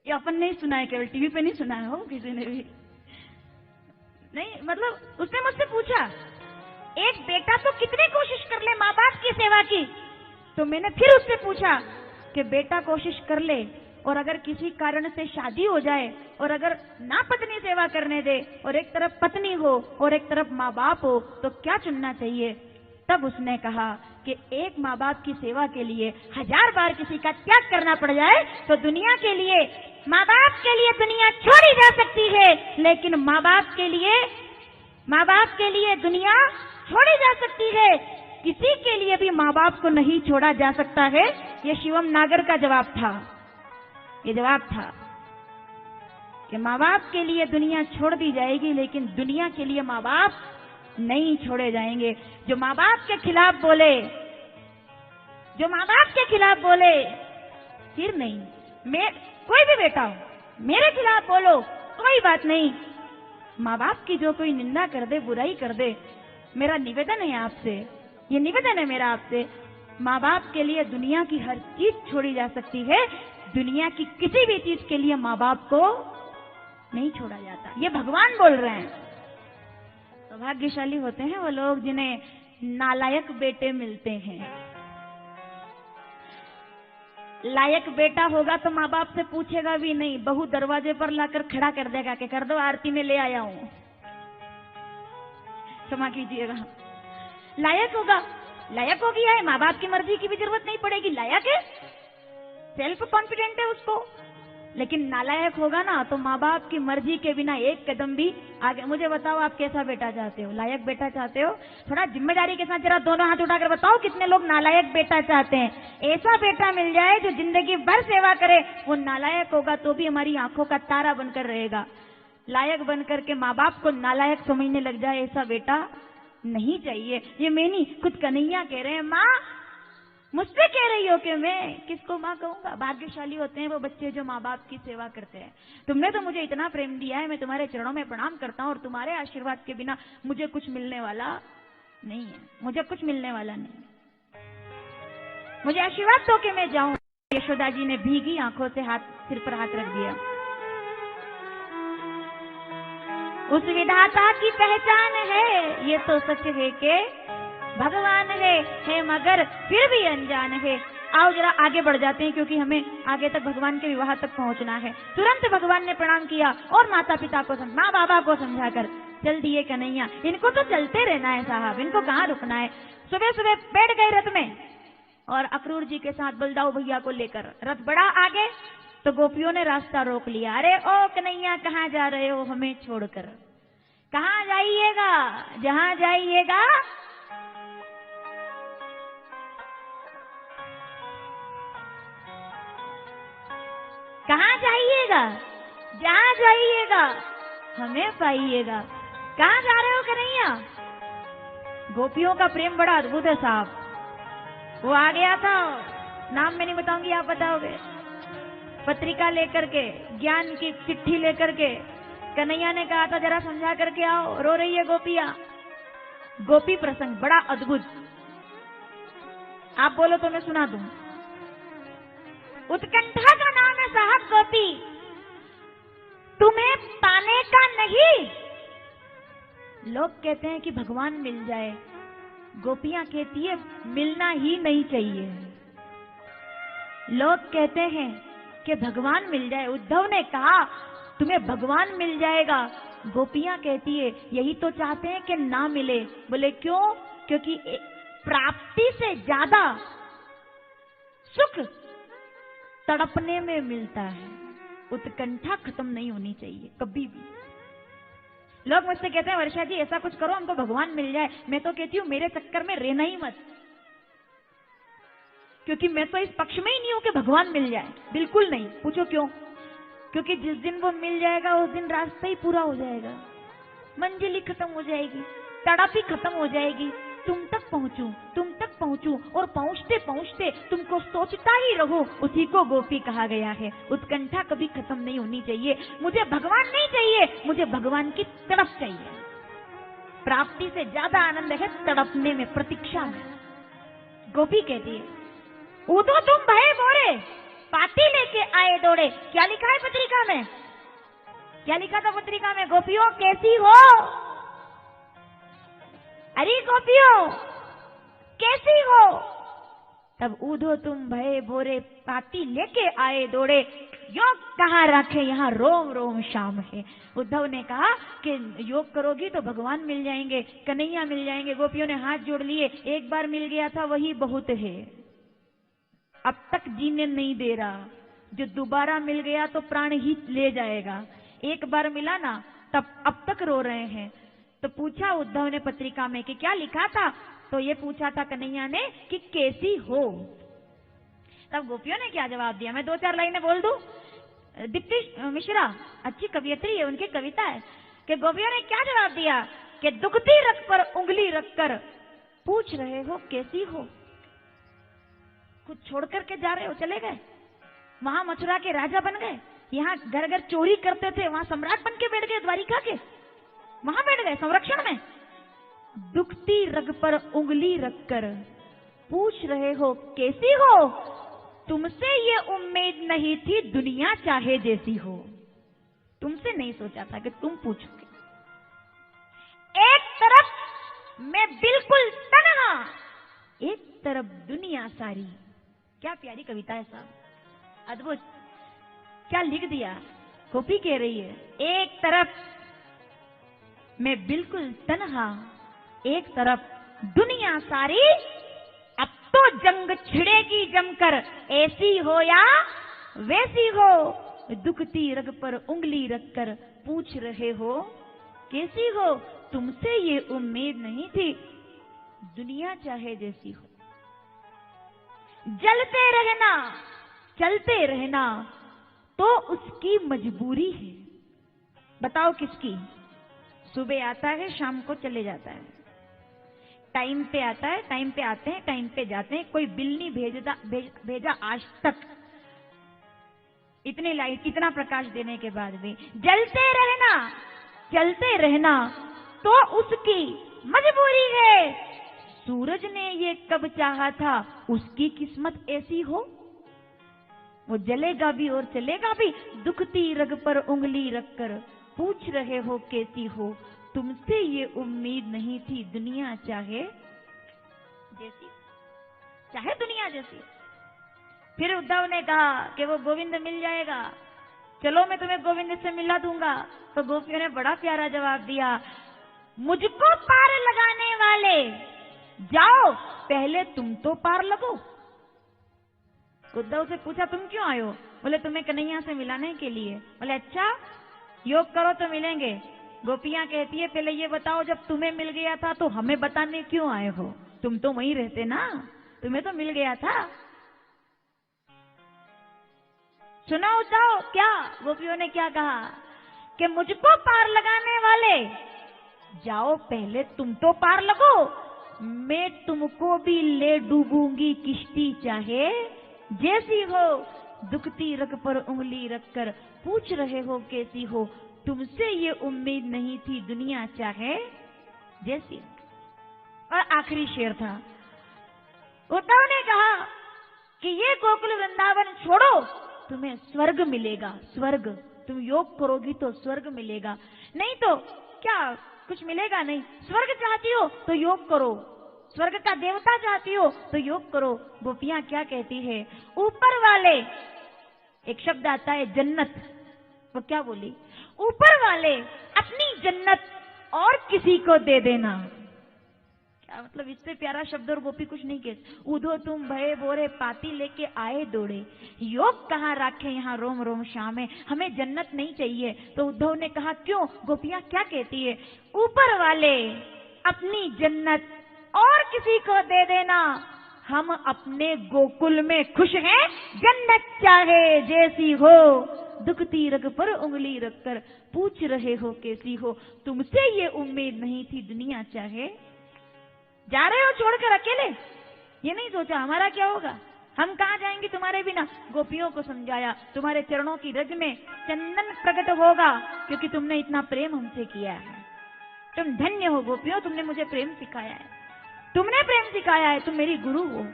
ये अपन ने सुना है, केवल टीवी पे नहीं सुना है, हो किसी ने भी नहीं। मतलब उसने मुझसे पूछा एक बेटा तो कितनी कोशिश कर ले माँ बाप की सेवा की, तो मैंने फिर उससे पूछा कि बेटा कोशिश कर ले और अगर किसी कारण से शादी हो जाए और अगर ना पत्नी सेवा करने दे और एक तरफ पत्नी हो और एक तरफ माँ बाप हो तो क्या चुनना चाहिए? तब उसने कहा कि एक माँ बाप की सेवा के लिए 1000 बार किसी का त्याग करना पड़ जाए तो दुनिया के लिए, माँ बाप के लिए दुनिया छोड़ी जा सकती है, लेकिन माँ बाप के लिए दुनिया छोड़ी जा सकती है, किसी के लिए भी माँ बाप को नहीं छोड़ा जा सकता है। ये शिवम नागर का जवाब था। ये जवाब था कि माँ बाप के लिए दुनिया छोड़ दी जाएगी लेकिन दुनिया के लिए माँ बाप नहीं छोड़े जाएंगे। जो माँ बाप के खिलाफ बोले, फिर नहीं, कोई भी बेटा हो मेरे खिलाफ बोलो कोई बात नहीं, माँ बाप की जो कोई निंदा कर दे, बुराई कर दे, मेरा निवेदन है आपसे, ये निवेदन है मेरा आपसे, माँ बाप के लिए दुनिया की हर चीज छोड़ी जा सकती है, दुनिया की किसी भी चीज के लिए माँ बाप को नहीं छोड़ा जाता। ये भगवान बोल रहे हैं। सौभाग्यशाली होते हैं वो लोग जिन्हें नालायक बेटे मिलते हैं। लायक बेटा होगा तो माँ बाप से पूछेगा भी नहीं, बहू दरवाजे पर लाकर खड़ा कर देगा कि कर दो आरती में ले आया हूं, क्षमा कीजिएगा। लायक हो गया है, माँ बाप की मर्जी की भी जरूरत नहीं पड़ेगी, लायक है, सेल्फ कॉन्फिडेंट है उसको। लेकिन नालायक होगा ना तो माँ बाप की मर्जी के बिना एक कदम भी आगे। मुझे बताओ आप कैसा बेटा चाहते हो? लायक बेटा चाहते हो? थोड़ा जिम्मेदारी के साथ जरा दोनों हाथ उठाकर बताओ कितने लोग नालायक बेटा चाहते हैं? ऐसा बेटा मिल जाए जो जिंदगी भर सेवा करे। वो नालायक होगा तो भी हमारी आंखों का तारा बनकर रहेगा। लायक बनकर के माँ बाप को नालायक समझने लग जाए, ऐसा बेटा नहीं चाहिए। ये मैं नहीं, खुद कन्हैया कह रहे हैं। माँ मुझसे कह रही हो कि मैं किसको माँ कहूंगा? भाग्यशाली होते हैं वो बच्चे जो माँ बाप की सेवा करते हैं। तुमने तो मुझे इतना प्रेम दिया है, मैं तुम्हारे चरणों में प्रणाम करता हूँ और तुम्हारे आशीर्वाद के बिना मुझे कुछ मिलने वाला नहीं है, मुझे कुछ मिलने वाला नहीं। मुझे आशीर्वाद दो कि मैं जाऊं। यशोदा जी ने भीगी आंखों से सिर पर हाथ रख दिया। उस विधाता की पहचान है, ये तो सच है कि भगवान है मगर फिर भी अनजान है। आओ जरा आगे बढ़ जाते हैं क्योंकि हमें आगे तक भगवान के विवाह तक पहुंचना है। तुरंत भगवान ने प्रणाम किया और माता पिता को, माँ बाबा को समझाकर चल दिए कन्हैया। इनको तो चलते रहना है साहब, इनको कहाँ रुकना है। सुबह सुबह बैठ गए रथ में और अक्रूर जी के साथ बलदाऊ भैया को लेकर रथ बढ़ा आगे तो गोपियों ने रास्ता रोक लिया। अरे ओ कन्हैया कहाँ जा रहे हो हमें छोड़कर? कहाँ जाइएगा? जहाँ जाइएगा कहाँ जाइएगा? जहाँ जाइएगा हमें पाइएगा। कहाँ जा रहे हो कन्हैया? गोपियों का प्रेम बड़ा अद्भुत है साहब। वो आ गया था, नाम मैं नहीं बताऊंगी, आप बताओगे। पत्रिका लेकर के, ज्ञान की चिट्ठी लेकर के कन्हैया ने कहा था जरा समझा करके आओ, रो रही है गोपियां। गोपी प्रसंग बड़ा अद्भुत, आप बोलो तो मैं सुना दूं। उत्कंठा का नाम है साहब गोपी, तुम्हें पाने का नहीं। लोग कहते हैं कि भगवान मिल जाए, गोपियां कहती है मिलना ही नहीं चाहिए। लोग कहते हैं कि भगवान मिल जाए, उद्धव ने कहा तुम्हें भगवान मिल जाएगा, गोपियां कहती है यही तो चाहते हैं कि ना मिले। बोले क्यों? क्योंकि प्राप्ति से ज्यादा सुख तड़पने में मिलता है। उत्कंठा खत्म नहीं होनी चाहिए कभी भी। लोग मुझसे कहते हैं वर्षा जी ऐसा कुछ करो हमको भगवान मिल जाए। मैं तो कहती हूँ मेरे चक्कर में रहना ही मत, क्योंकि मैं तो इस पक्ष में ही नहीं हूं कि भगवान मिल जाए, बिल्कुल नहीं। पूछो क्यों? क्योंकि जिस दिन वो मिल जाएगा उस दिन रास्ता ही पूरा हो जाएगा, मंजिल ही खत्म हो जाएगी, तड़प ही खत्म हो जाएगी। तुम तक पहुंचूं और पहुंचते पहुंचते तुमको सोचता ही रहो, उसी को गोपी कहा गया है। उत्कंठा कभी खत्म नहीं होनी चाहिए। मुझे भगवान नहीं चाहिए, मुझे भगवान की तड़प चाहिए। प्राप्ति से ज्यादा आनंद है तड़पने में, प्रतीक्षा में। गोपी कहती है उधो तुम भये बोरे, पाती लेके आए दौड़े। क्या लिखा है पत्रिका में? क्या लिखा था पत्रिका में? गोपियों कैसी हो? अरे गोपियों कैसी हो? तब ऊधो तुम भये बोरे, पाती लेके आए दौड़े। योग कहाँ रखे यहाँ रोम रोम शाम है। उद्धव ने कहा कि योग करोगी तो भगवान मिल जाएंगे, कन्हैया मिल जाएंगे। गोपियों ने हाथ जोड़ लिए, एक बार मिल गया था वही बहुत है, अब तक जीने नहीं दे रहा। जो दोबारा मिल गया तो प्राण ही ले जाएगा। एक बार मिला ना तब अब तक रो रहे हैं। तो पूछा उद्धव ने पत्रिका में कि क्या लिखा था? तो ये पूछा था कन्हैया ने कि कैसी हो। तब गोपियों ने क्या जवाब दिया, मैं 2-4 लाइनें बोल दूं। दीप्ति मिश्रा अच्छी कवियत्री है, उनकी कविता है कि गोपियों ने क्या जवाब दिया कि दुखती रख पर उंगली रखकर पूछ रहे हो कैसी हो। कुछ छोड़ करके जा रहे हो, चले गए, वहां मथुरा के राजा बन गए, यहाँ घर घर चोरी करते थे, वहां सम्राट बन के बैठ गए, द्वारिका के वहां बैठ गए संरक्षण में। दुखती रग पर उंगली रखकर पूछ रहे हो कैसी हो। तुमसे ये उम्मीद नहीं थी दुनिया चाहे जैसी हो। तुमसे नहीं सोचा था कि तुम पूछोगे। एक तरफ मैं बिल्कुल तन्हा, एक तरफ दुनिया सारी। क्या प्यारी कविता है साहब, अद्भुत। क्या लिख दिया। गोपी कह रही है एक तरफ मैं बिल्कुल तन्हा, एक तरफ दुनिया सारी। अब तो जंग छिड़ेगी जमकर, ऐसी हो या वैसी हो। दुखती रग पर उंगली रखकर पूछ रहे हो कैसी हो। तुमसे ये उम्मीद नहीं थी दुनिया चाहे जैसी हो। जलते रहना चलते रहना तो उसकी मजबूरी है। बताओ किसकी? सुबह आता है शाम को चले जाता है, टाइम पे आता है, टाइम पे आते हैं, टाइम पे जाते हैं। कोई बिल नहीं भेजा आज तक, इतनी लाइट इतना प्रकाश देने के बाद भी। जलते रहना चलते रहना तो उसकी मजबूरी है। सूरज ने ये कब चाहा था उसकी किस्मत ऐसी हो। वो जलेगा भी और चलेगा भी। दुखती रग पर उंगली रखकर पूछ रहे हो कैसी हो। तुमसे ये उम्मीद नहीं थी दुनिया चाहे जैसी, चाहे दुनिया जैसी। फिर उद्धव ने कहा कि वो गोविंद मिल जाएगा, चलो मैं तुम्हें गोविंद से मिला दूंगा। तो गोपियों ने बड़ा प्यारा जवाब दिया, मुझको पार लगाने वाले जाओ पहले तुम तो पार लगो। उद्धव से पूछा तुम क्यों आए हो? बोले तुम्हें कन्हैया से मिलाने के लिए। बोले अच्छा योग करो तो मिलेंगे। गोपियां कहती है पहले ये बताओ जब तुम्हें मिल गया था तो हमें बताने क्यों आए हो? तुम तो वहीं रहते ना, तुम्हें तो मिल गया था। सुना उद्धव क्या गोपियों ने क्या कहा कि मुझको पार लगाने वाले जाओ पहले तुम तो पार लगो, मैं तुमको भी ले डूबूंगी किश्ती चाहे जैसी हो। दुखती रग पर उंगली रखकर पूछ रहे हो कैसी हो, तुमसे ये उम्मीद नहीं थी दुनिया चाहे जैसी। और आखिरी शेर था, उद्धव ने कहा कि ये गोकुल वृंदावन छोड़ो, तुम्हें स्वर्ग मिलेगा, स्वर्ग। तुम योग करोगी तो स्वर्ग मिलेगा, नहीं तो क्या कुछ मिलेगा नहीं। स्वर्ग चाहती हो तो योग करो, स्वर्ग का देवता चाहती हो तो योग करो। गोपियां क्या कहती है, ऊपर वाले, एक शब्द आता है जन्नत, वो क्या बोली, ऊपर वाले अपनी जन्नत और किसी को दे देना। क्या मतलब, इससे प्यारा शब्द और गोपी कुछ नहीं कहती। उधो तुम भये बोरे पाती लेके आए दौड़े, योग कहाँ रखे यहाँ रोम रोम श्यामे, हमें जन्नत नहीं चाहिए। तो उद्धव ने कहा क्यों, गोपियां क्या कहती है, ऊपर वाले अपनी जन्नत और किसी को दे देना, हम अपने गोकुल में खुश हैं, जन्नत चाहे जैसी हो। दुखती रग पर उंगली रखकर पूछ रहे हो कैसी हो, तुमसे ये उम्मीद नहीं थी दुनिया चाहे। जा रहे हो छोड़कर अकेले, ये नहीं सोचा हमारा क्या होगा, हम कहाँ जाएंगे तुम्हारे बिना। गोपियों को समझाया, तुम्हारे चरणों की रज में चंदन प्रकट होगा, क्योंकि तुमने इतना प्रेम हमसे किया है। तुम धन्य हो गोपियों, तुमने मुझे प्रेम सिखाया है, तुमने प्रेम सिखाया है, तुम मेरी गुरु हो।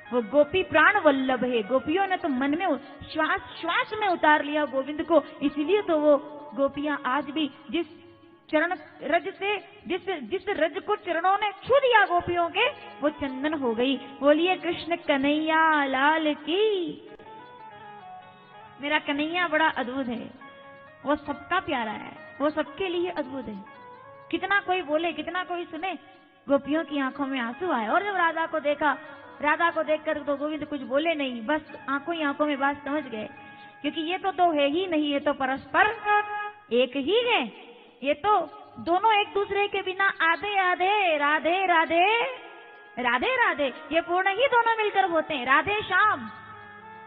वो गोपी प्राण वल्लभ है, गोपियों ने तो मन में श्वास श्वास में उतार लिया गोविंद को, इसीलिए तो वो गोपियां आज भी जिस चरण रज से, जिस रज को चरणों ने छू दिया गोपियों के, वो चंदन हो गई। बोलिए कृष्ण कन्हैया लाल की। मेरा कन्हैया बड़ा अद्भुत है, वो सबका प्यारा है, वो सबके लिए अद्भुत है। कितना कोई बोले, कितना कोई सुने, गोपियों की आंखों में आंसू आए। और जब राधा को देखा, राधा को देखकर तो गोविंद कुछ बोले नहीं, बस आंखों ही आंखों में बात समझ गए, क्योंकि ये तो दो है ही नहीं, ये तो परस्पर एक ही है। ये तो दोनों एक दूसरे के बिना आधे आधे, राधे राधे राधे राधे, ये पूर्ण ही दोनों मिलकर होते हैं। राधे श्याम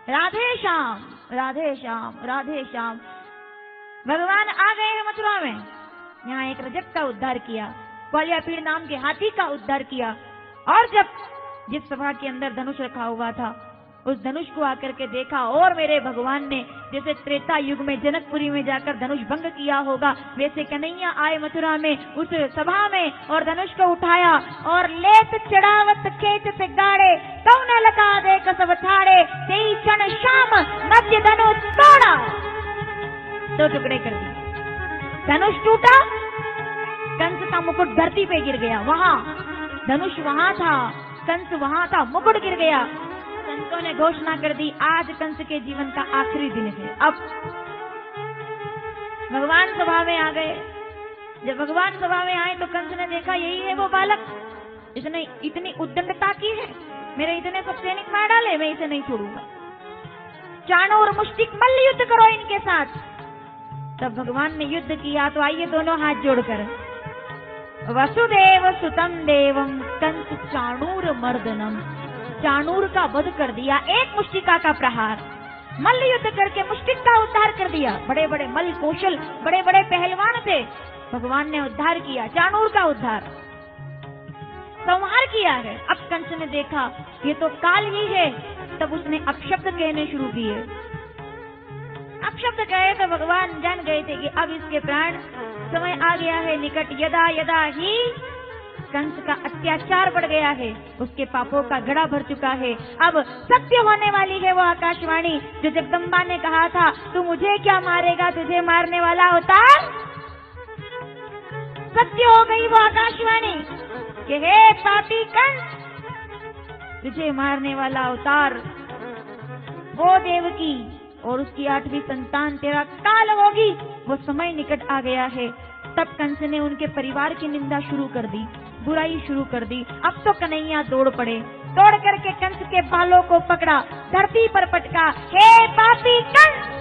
राधे श्याम राधे श्याम राधे श्याम। भगवान आ गए हैं मथुरा में, यहाँ एक रजक का उद्धार किया, ग्वालियापीड़ नाम के हाथी का उद्धार किया। और जब जिस सभा के अंदर धनुष रखा हुआ था, उस धनुष को आकर के देखा, और मेरे भगवान ने जैसे त्रेता युग में जनकपुरी में जाकर धनुष भंग किया होगा, वैसे कन्हैया आए मथुरा में उस सभा में, और धनुष को उठाया और लेत चढ़ावत खेत से गाड़े, कौन लगा दे कसब छाड़े, तेई क्षण शाम मध्य धनुष तोड़ा, दो टुकड़े कर दिए। धनुष टूटा, कंस का मुकुट धरती पे गिर गया। वहां धनुष वहां था, कंस वहां था, मुकुट गिर गया। संतों ने घोषणा कर दी, आज कंस के जीवन का आखिरी दिन है। अब भगवान सभा में आ गए। जब भगवान सभा में आए तो कंस ने देखा यही है वो बालक, इसने इतनी उद्दंडता की है, मेरे इतने सब सैनिक मार डाले, मैं इसे नहीं छोड़ूंगा। चाणूर मुष्टिक मल्ल युद्ध करो इनके साथ। तब भगवान ने युद्ध किया। तो आइए दोनों हाथ जोड़कर, वसुदेव सुतम देवम कंस चाणूर मर्दनम। चाणूर का वध कर दिया, एक मुष्टिका का प्रहार, मल्ल युद्ध करके मुष्टिक का उद्धार कर दिया। बड़े बड़े मल्ल कौशल, बड़े बड़े पहलवान थे, भगवान ने उद्धार किया, चाणूर का उद्धार, संहार किया है। अब कंस ने देखा ये तो काल ही है, तब उसने अपशब्द कहने शुरू किए। अपशब्द कहे तो भगवान जान गए थे कि अब इसके प्राण, समय आ गया है निकट, यदा यदा ही कंस का अत्याचार बढ़ गया है, उसके पापों का घड़ा भर चुका है। अब सत्य होने वाली है वो आकाशवाणी जो जगदम्बा ने कहा था, तू मुझे क्या मारेगा, तुझे मारने वाला अवतार। सत्य हो गई वो आकाशवाणी कि हे पापी कंस, तुझे मारने वाला अवतार वो देवकी और उसकी 8वीं संतान तेरा काल होगी, वो समय निकट आ गया है। तब कंस ने उनके परिवार की निंदा शुरू कर दी, बुराई शुरू कर दी। अब तो कन्हैया दौड़ पड़े, दौड़ करके कंस के बालों को पकड़ा, धरती पर पटका, हे पापी कंस,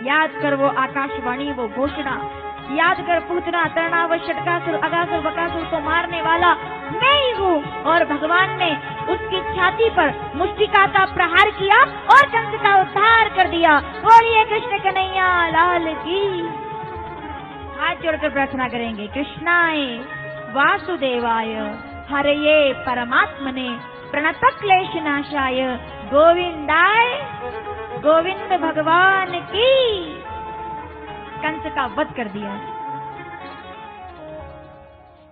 याद कर वो आकाशवाणी, वो घोषणा, याद कर पूतना तरणा षटकासुर अगासुर बकासुर को मारने वाला मैं ही हूँ। और भगवान ने उसकी छाती पर मुष्टिका का प्रहार किया और कंस का उद्धार कर दिया। बोलिए कृष्ण कन्हैया लाल की। हाथ जोड़कर प्रार्थना करेंगे, कृष्णाय वासुदेवाय हरये परमात्मने प्रणत क्लेश नाशाय गोविंदाय, गोविंद भगवान की। कंस का वध कर दिया।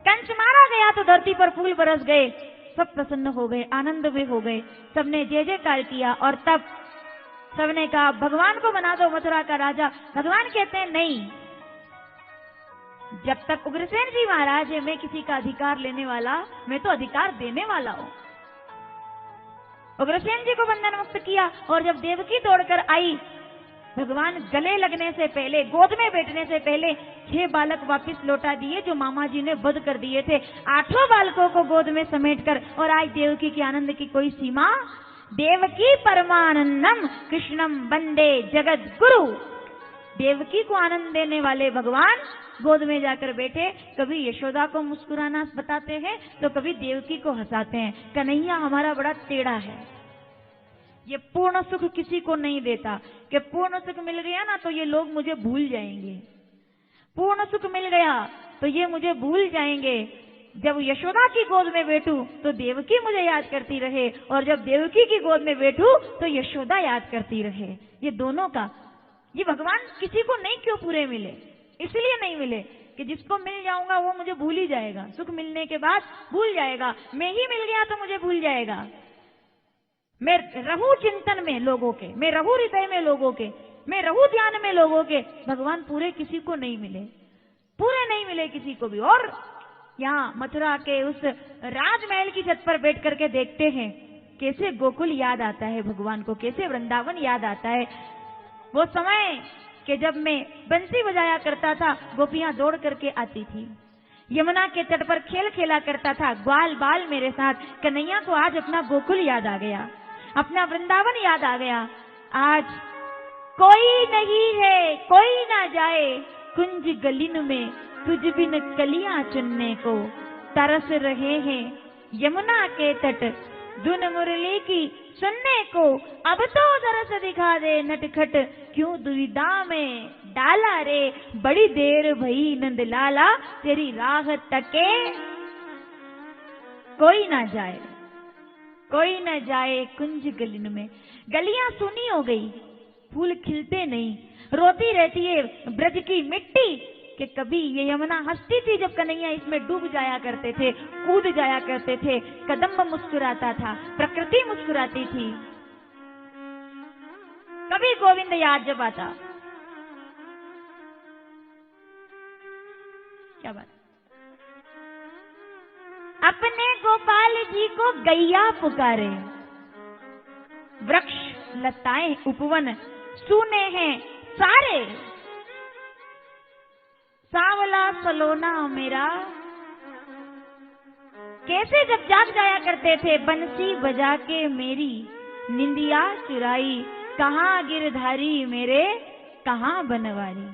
कंस मारा गया तो धरती पर फूल बरस गए, सब प्रसन्न हो गए, आनंद में हो गए, सबने जय जयकार किया। और तब सबने कहा भगवान को बना दो मथुरा का राजा। भगवान कहते हैं नहीं, जब तक उग्रसेन जी महाराज है मैं किसी का अधिकार लेने वाला, मैं तो अधिकार देने वाला हूं। उग्रसेन जी को बंधन मुक्त किया और जब देवकी दौड़कर आई, भगवान गले लगने से पहले, गोद में बैठने से पहले 6 बालक वापस लौटा दिए जो मामा जी ने वध कर दिए थे। 8 बालकों को गोद में समेटकर, और आज देवकी के आनंद की कोई सीमा। देवकी परमानंदम कृष्णम वंदे जगत गुरु। देवकी को आनंद देने वाले भगवान गोद में जाकर बैठे। कभी यशोदा को मुस्कुराना बताते हैं तो कभी देवकी को हंसाते हैं। कन्हैया हमारा बड़ा टेढ़ा है, ये पूर्ण सुख किसी को नहीं देता कि पूर्ण सुख मिल गया ना तो ये लोग मुझे भूल जाएंगे, पूर्ण सुख मिल गया तो ये मुझे भूल जाएंगे। जब यशोदा की गोद में बैठूं तो देवकी मुझे याद करती रहे, और जब देवकी की गोद में बैठूं तो यशोदा याद करती रहे। ये दोनों का, ये भगवान किसी को नहीं क्यों पूरे मिले, इसलिए नहीं मिले कि जिसको मिल जाऊंगा वो मुझे भूल ही जाएगा, सुख मिलने के बाद भूल जाएगा। मैं ही मिल गया तो मुझे भूल जाएगा। मैं रहूं चिंतन में लोगों के, मैं रहूं हृदय में लोगों के, मैं रहूं ध्यान में लोगों के। भगवान पूरे किसी को नहीं मिले, पूरे नहीं मिले किसी को भी। और यहाँ मथुरा के उस राजमहल की छत पर बैठ करके देखते हैं कैसे गोकुल याद आता है भगवान को, कैसे वृंदावन याद आता है। वो समय कि जब मैं बंसी बजाया करता था, गोपियां दौड़ करके आती थी, यमुना के तट पर खेल खेला करता था ग्वाल बाल मेरे साथ। कन्हैया को आज अपना गोकुल याद आ गया, अपना वृंदावन याद आ गया। आज कोई नहीं है, कोई ना जाए कुंज गलिन में, तुझ बिन कलियां चुनने को। तरस रहे हैं यमुना के तट, धुन मुरली की सुनने को। अब तो दरस दिखा दे नटखट, क्यों दुविधा में डाला रे। बड़ी देर भई नंदलाला, तेरी राह तके कोई ना जाए, कोई न जाए कुंज गलिन में। गलियां सूनी हो गई, फूल खिलते नहीं, रोती रहती है ब्रज की मिट्टी कि कभी ये यमुना हंसती थी जब कन्हैया इसमें डूब जाया करते थे, कूद जाया करते थे। कदम्ब मुस्कुराता था, प्रकृति मुस्कुराती थी। कभी गोविंद याद जब आता, क्या बात। अपने गोपाल जी को गैया पुकारे, वृक्ष लताएं उपवन सूने हैं सारे। सांवला सलोना मेरा, कैसे जब जाग जाया करते थे बंसी बजा के मेरी निंदिया चुराई। कहाँ गिरधारी मेरे कहाँ बनवारी,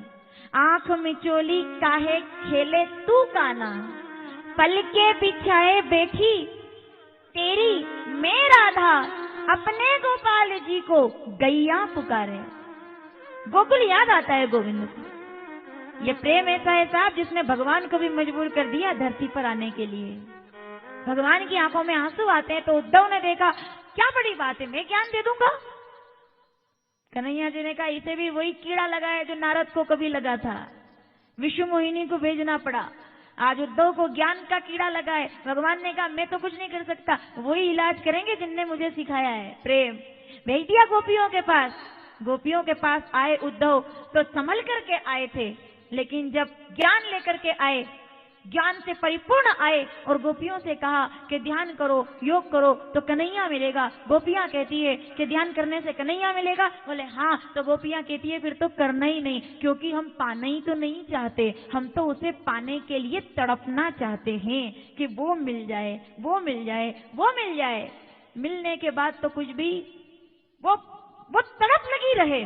आंख मिचोली काहे खेले तू काना। पल के बिछाए बैठी तेरी मैं राधा, अपने गोपाल जी को गैया पुकारे। गोकुल याद आता है गोविंद को। ये प्रेम ऐसा है साहब जिसने भगवान को भी मजबूर कर दिया धरती पर आने के लिए। भगवान की आंखों में आंसू आते हैं तो उद्धव ने देखा क्या बड़ी बात है, मैं ज्ञान दे दूंगा। कन्हैया जी ने कहा इसे भी वही कीड़ा लगा है जो नारद को कभी लगा था, विष्णु मोहिनी को भेजना पड़ा। आज उद्धव को ज्ञान का कीड़ा लगा है। भगवान ने कहा मैं तो कुछ नहीं कर सकता, वही इलाज करेंगे जिनने मुझे सिखाया है प्रेम। भेज दिया गोपियों के पास। गोपियों के पास आए उद्धव तो संभल करके आए थे, लेकिन जब ज्ञान लेकर के आए, ज्ञान से परिपूर्ण आए और गोपियों से कहा कि ध्यान करो, योग करो तो कन्हैया मिलेगा। गोपियां कहती है कि ध्यान करने से कन्हैया मिलेगा। बोले हाँ, तो गोपियां कहती है फिर तो करना ही नहीं, क्योंकि हम पाना ही तो नहीं चाहते, हम तो उसे पाने के लिए तड़पना चाहते हैं कि वो मिल जाए, वो मिल जाए, वो मिल जाए। मिलने के बाद तो कुछ भी वो तड़प लगी रहे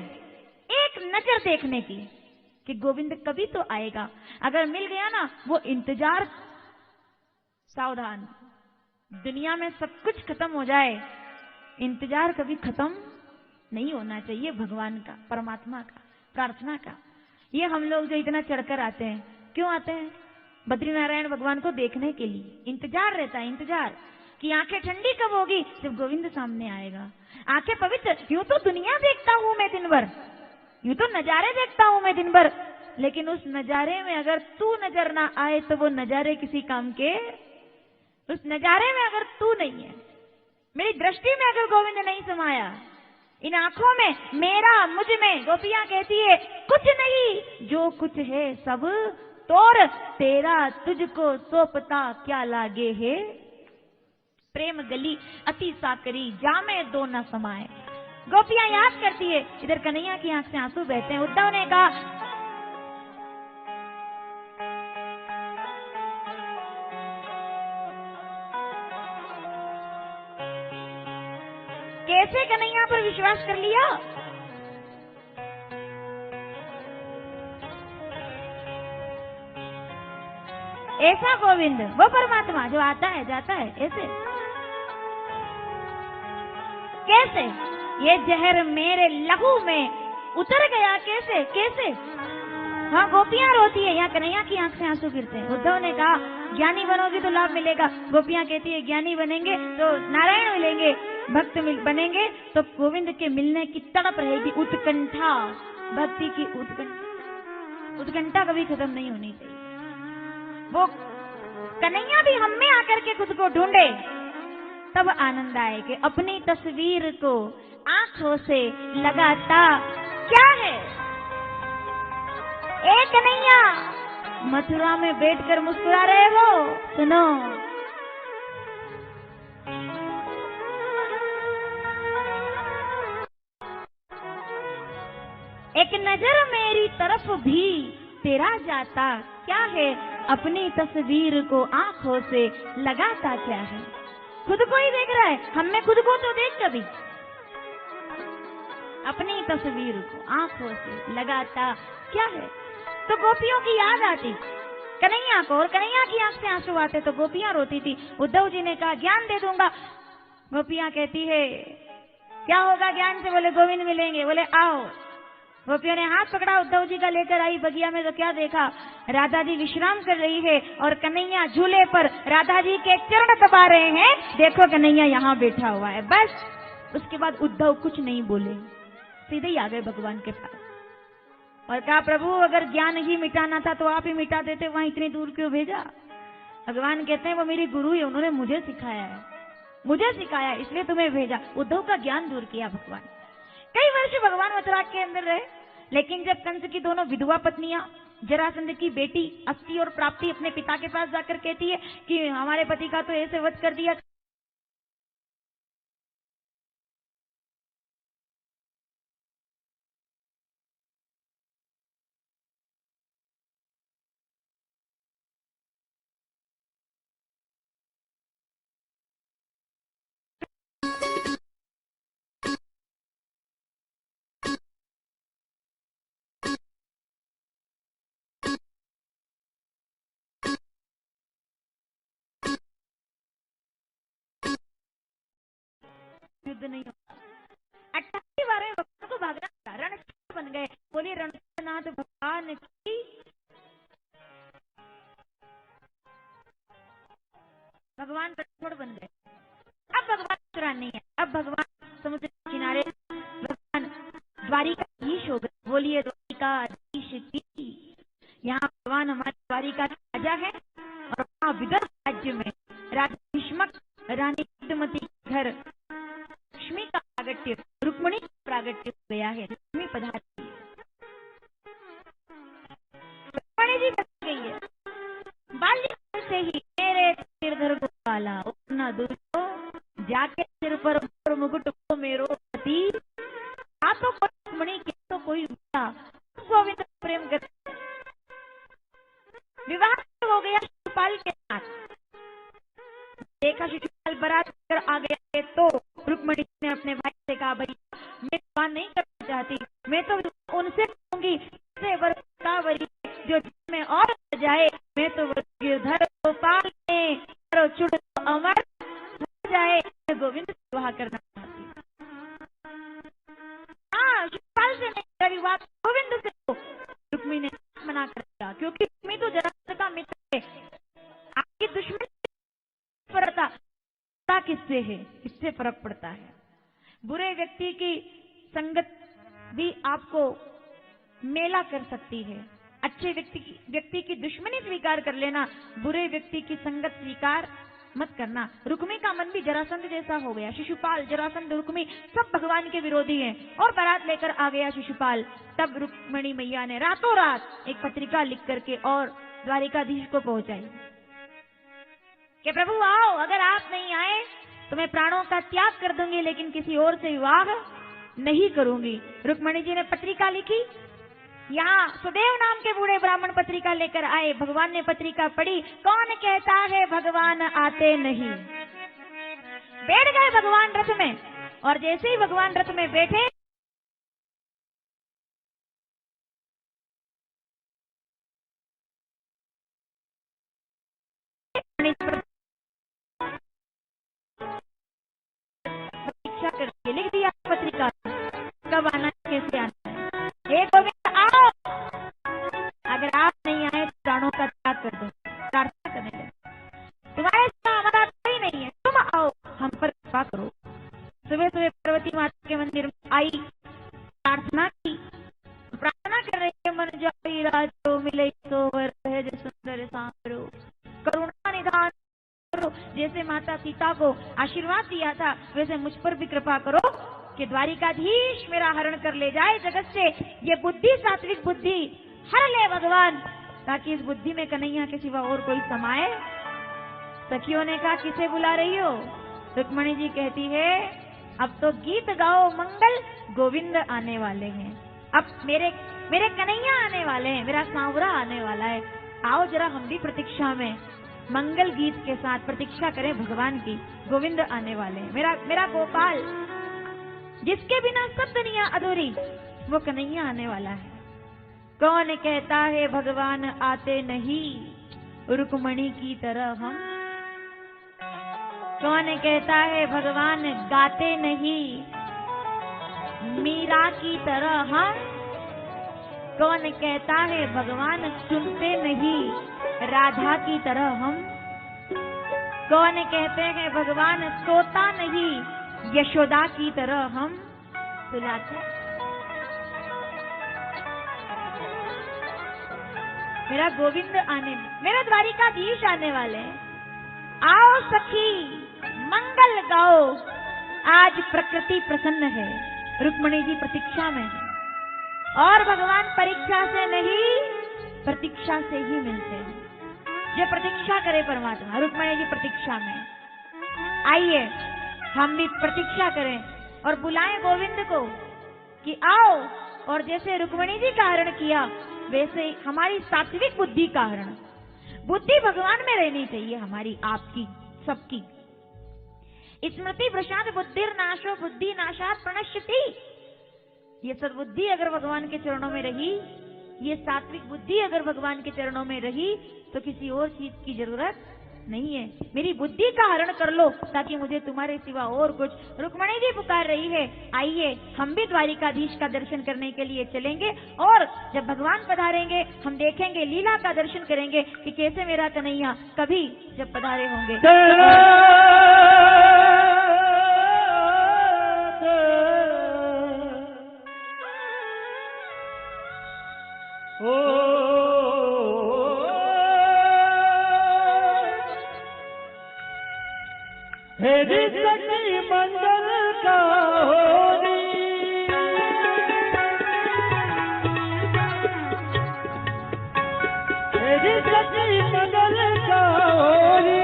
एक नजर देखने की कि गोविंद कभी तो आएगा। अगर मिल गया ना वो इंतजार, सावधान, दुनिया में सब कुछ खत्म हो जाए, इंतजार कभी खत्म नहीं होना चाहिए भगवान का, परमात्मा का, प्रार्थना का। ये हम लोग जो इतना चढ़कर आते हैं, क्यों आते हैं? बद्रीनारायण भगवान को देखने के लिए इंतजार रहता है, इंतजार। कि आंखें ठंडी कब होगी, जब गोविंद सामने आएगा। आंखें पवित्र, यूं तो दुनिया देखता हूं मैं दिन भर, यूं तो नजारे देखता हूं मैं दिन भर, लेकिन उस नजारे में अगर तू नजर ना आए तो वो नजारे किसी काम के। उस नजारे में अगर तू नहीं है, मेरी दृष्टि में अगर गोविंद नहीं समाया, इन आंखों में, मेरा, मुझ में, गोपियां कहती है कुछ नहीं, जो कुछ है सब तोर, तेरा तुझको सौंपता क्या लागे है। प्रेम गली अति साकरी, जामे दो न समाए। गोपियां याद करती है, इधर कन्हैया की आंख से आंसू बहते हैं। उद्धव ने कहा, कैसे कन्हैया पर विश्वास कर लिया। ऐसा गोविंद, वो परमात्मा जो आता है जाता है, ऐसे कैसे ये जहर मेरे लहू में उतर गया, कैसे कैसे। हाँ, गोपियां रोती है, यहाँ कन्हैया की आंख से आंसू गिरते हैं। उद्धव ने कहा ज्ञानी बनोगी तो लाभ मिलेगा। गोपियां कहती है ज्ञानी बनेंगे तो नारायण मिलेंगे, भक्त बनेंगे तो गोविंद के मिलने की तड़प रहेगी, उत्कंठा, भक्ति की उत्कंठा कभी खत्म नहीं होनी चाहिए। वो कन्हैया भी हम में आकर के खुद को ढूंढे, तब आनंद आए कि अपनी तस्वीर को आंखों से लगाता क्या है। ए कन्हैया, मथुरा में बैठकर मुस्कुरा रहे हो, सुनो। एक नजर मेरी तरफ भी तेरा जाता क्या है, अपनी तस्वीर को आंखों से लगाता क्या है। खुद को ही देख रहा है, हमें खुद को तो देख कभी। अपनी तस्वीर को आंखों से लगाता क्या है। तो गोपियों की याद आती कन्हैया को, और कन्हैया की आंख से आंसू आते तो गोपियां रोती थी। उद्धव जी ने कहा ज्ञान दे दूंगा। गोपियां कहती है क्या होगा ज्ञान से। बोले गोविंद मिलेंगे। बोले आओ। गोपियों ने हाथ पकड़ा, उद्धव जी का लेकर आई बगिया में। तो क्या देखा, राधा जी विश्राम कर रही है और कन्हैया झूले पर राधा जी के चरण दबा रहे हैं। देखो कन्हैया यहाँ बैठा हुआ है। बस उसके बाद उद्धव कुछ नहीं बोले, सीधे ही आ गए भगवान के पास और कहा प्रभु अगर ज्ञान ही मिटाना था तो आप ही मिटा देते, वहां इतनी दूर क्यों भेजा। भगवान कहते हैं वो मेरी गुरु है, उन्होंने मुझे सिखाया है, मुझे सिखाया इसलिए तुम्हें भेजा। उद्धव का ज्ञान दूर किया भगवान। कई वर्ष भगवान मथुरा के अंदर रहे, लेकिन जब कंस की दोनों विधवा पत्नियां, जरासंध की बेटी अस्ति और प्राप्ति अपने पिता के पास जाकर कहती है कि हमारे पति का तो ऐसे वध कर दिया, युद्ध नहीं होता। 88 बार में भगवान को भागना था, रणछोड़ बन गए। बोलिए रणनाथ भगवान की। भगवान रणछोड़ बन गए। अब भगवान मथुरा नहीं है, अब भगवान समुद्र के किनारे, भगवान द्वारिकाधीश हो गए। बोलिए द्वारिकाधीश की। यहाँ भगवान हमारे द्वारिका राजा है और वहाँ विदर्भ राज्य में राजा भीष्मक रानी इंदुमती घर लक्ष्मी का प्रागट्य, रुक्मिणी का प्रागट्य हो गया है। लक्ष्मी पधारी, रुक्मिणी जी बच गई है। बाल्यकाल से ही मेरे सिरधर गोपाला अपना दूसरो जाके सिर पर मुकुट को मेरो पति। आ तो कोई रुक्मिणी की तो कोई उठा, गोविंद प्रेम कर विवाह हो गया शिशुपाल के साथ। देखा शिशुपाल बारात कर आ गया तो रुक्मिणी ने अपने भाई से कहा भाई मैं विवाह नहीं करना चाहती, मैं तो उनसे कहूंगी से वरी जो में और जाए, मैं तो गिरधर गोपाल में चुड़ अमर हो जाए, गोविंद से विवाह करना चाहती। हाँ, शिशुपाल से नहीं, विवाह गोविंद से। रुक्मिणी ने मना कर दिया क्योंकि रुक्मिणी तो जरासंध का मित्र है। आपकी दुश्मन पर था किससे है, किससे फर्क पड़ता है। बुरे व्यक्ति की संगत भी आपको मेला कर सकती है। अच्छे व्यक्ति की दुश्मनी स्वीकार कर लेना, बुरे व्यक्ति की संगत स्वीकार मत करना। रुक्मी का मन भी जरासंध जैसा हो गया। शिशुपाल, जरासंध, रुक्मी सब भगवान के विरोधी हैं और बारात लेकर आ गया शिशुपाल। तब रुक्मिणी मैया ने रातों रात एक पत्रिका लिख करके और द्वारिकाधीश को पहुंचाई कि प्रभु आओ, अगर आप नहीं आए तो मैं प्राणों का त्याग कर दूंगी, लेकिन किसी और से विवाह नहीं करूंगी। रुक्मिणी जी ने पत्रिका लिखी। यहाँ सुदेव नाम के बूढ़े ब्राह्मण पत्रिका लेकर आए। भगवान ने पत्रिका पढ़ी। कौन कहता है भगवान आते नहीं। बैठ गए भगवान रथ में, और जैसे ही भगवान रथ में बैठे परीक्षा करके लिख दिया पत्रिका, कब आना कैसे आना है। हे गोविंद आओ, अगर आप नहीं आए तो प्राणों का त्याग कर दो। प्रार्थना करने लगे, तुम्हारे साथ हमारा कोई नहीं है, तुम आओ, हम पर कृपा करो। सुबह सुबह पार्वती माता के मंदिर में आई, प्रार्थना की, प्रार्थना कर रही है। मन जाई राजो मिले सोवर है जो सुंदर सांवरो, करुणा निधान करो। जैसे माता सीता को आशीर्वाद दिया था, वैसे मुझ पर भी कृपा करो कि द्वारिकाधीश मेरा हरण कर ले जाए जगत से। ये बुद्धि, सात्विक बुद्धि हर ले भगवान, ताकि इस बुद्धि में कन्हैया के सिवा और कोई समाये। सखियों ने कहा, किसे बुला रही हो? रुक्मिणी जी कहती है, अब तो गीत गाओ मंगल, गोविंद आने वाले हैं। अब मेरे कन्हैया आने वाले हैं, मेरा सांवरा आने वाला है। आओ जरा हम भी प्रतीक्षा में मंगल गीत के साथ प्रतीक्षा करें भगवान की। गोविंद आने वाले हैं, मेरा गोपाल, जिसके बिना सब दुनिया अधूरी, वो कन्हैया आने वाला है। कौन कहता है भगवान आते नहीं, रुक्मिणी की तरह हम। कौन कहता है भगवान गाते नहीं, मीरा की तरह हम। कौन कहता है भगवान सुनते नहीं, राधा की तरह हम। कौन कहते हैं भगवान सोता नहीं, यशोदा की तरह हम। सुनाते मेरा गोविंद आने, मेरा द्वारिकाधीश आने वाले हैं। आओ सखी मंगल गाओ, आज प्रकृति प्रसन्न है। रुक्मिणी जी प्रतीक्षा में है, और भगवान परीक्षा से नहीं प्रतीक्षा से ही मिलते हैं। जो प्रतीक्षा करे परमात्मा, रुक्मिणी जी प्रतीक्षा में। आइए हम भी प्रतीक्षा करें और बुलाएं गोविंद को कि आओ, और जैसे रुक्मिणी जी का हरण किया, वैसे हमारी सात्विक बुद्धि का हरण। बुद्धि भगवान में रहनी चाहिए, हमारी, आपकी, सबकी। स्मृति प्रशांत बुद्धिर नाशो बुद्धि नाशात प्रणश्यति। ये सद्बुद्धि अगर भगवान के चरणों में रही, ये सात्विक बुद्धि अगर भगवान के चरणों में रही, तो किसी और चीज की जरूरत नहीं है। मेरी बुद्धि का हरण कर लो, ताकि मुझे तुम्हारे सिवा और कुछ। रुक्मिणी जी पुकार रही है, आइए हम भी द्वारिकाधीश का दर्शन करने के लिए चलेंगे, और जब भगवान पधारेंगे हम देखेंगे, लीला का दर्शन करेंगे कि कैसे मेरा कन्हैया कभी जब पधारे होंगे। सखी मंगल का होरी, मेरी सखी मंगल का होरी,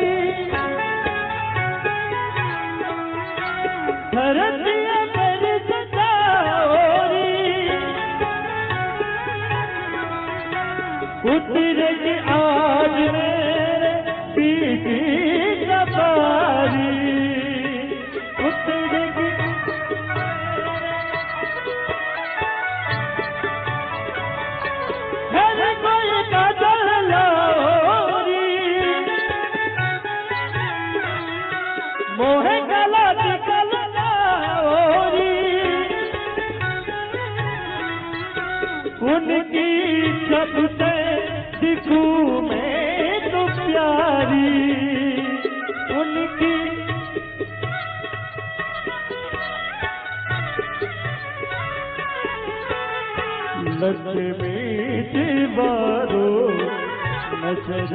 धरतिया मेरी सदा होरी, उतर के आज मेरे पीठी सवारी। कोई काजल लाओरी, लक्ष्मी दीवारो नजर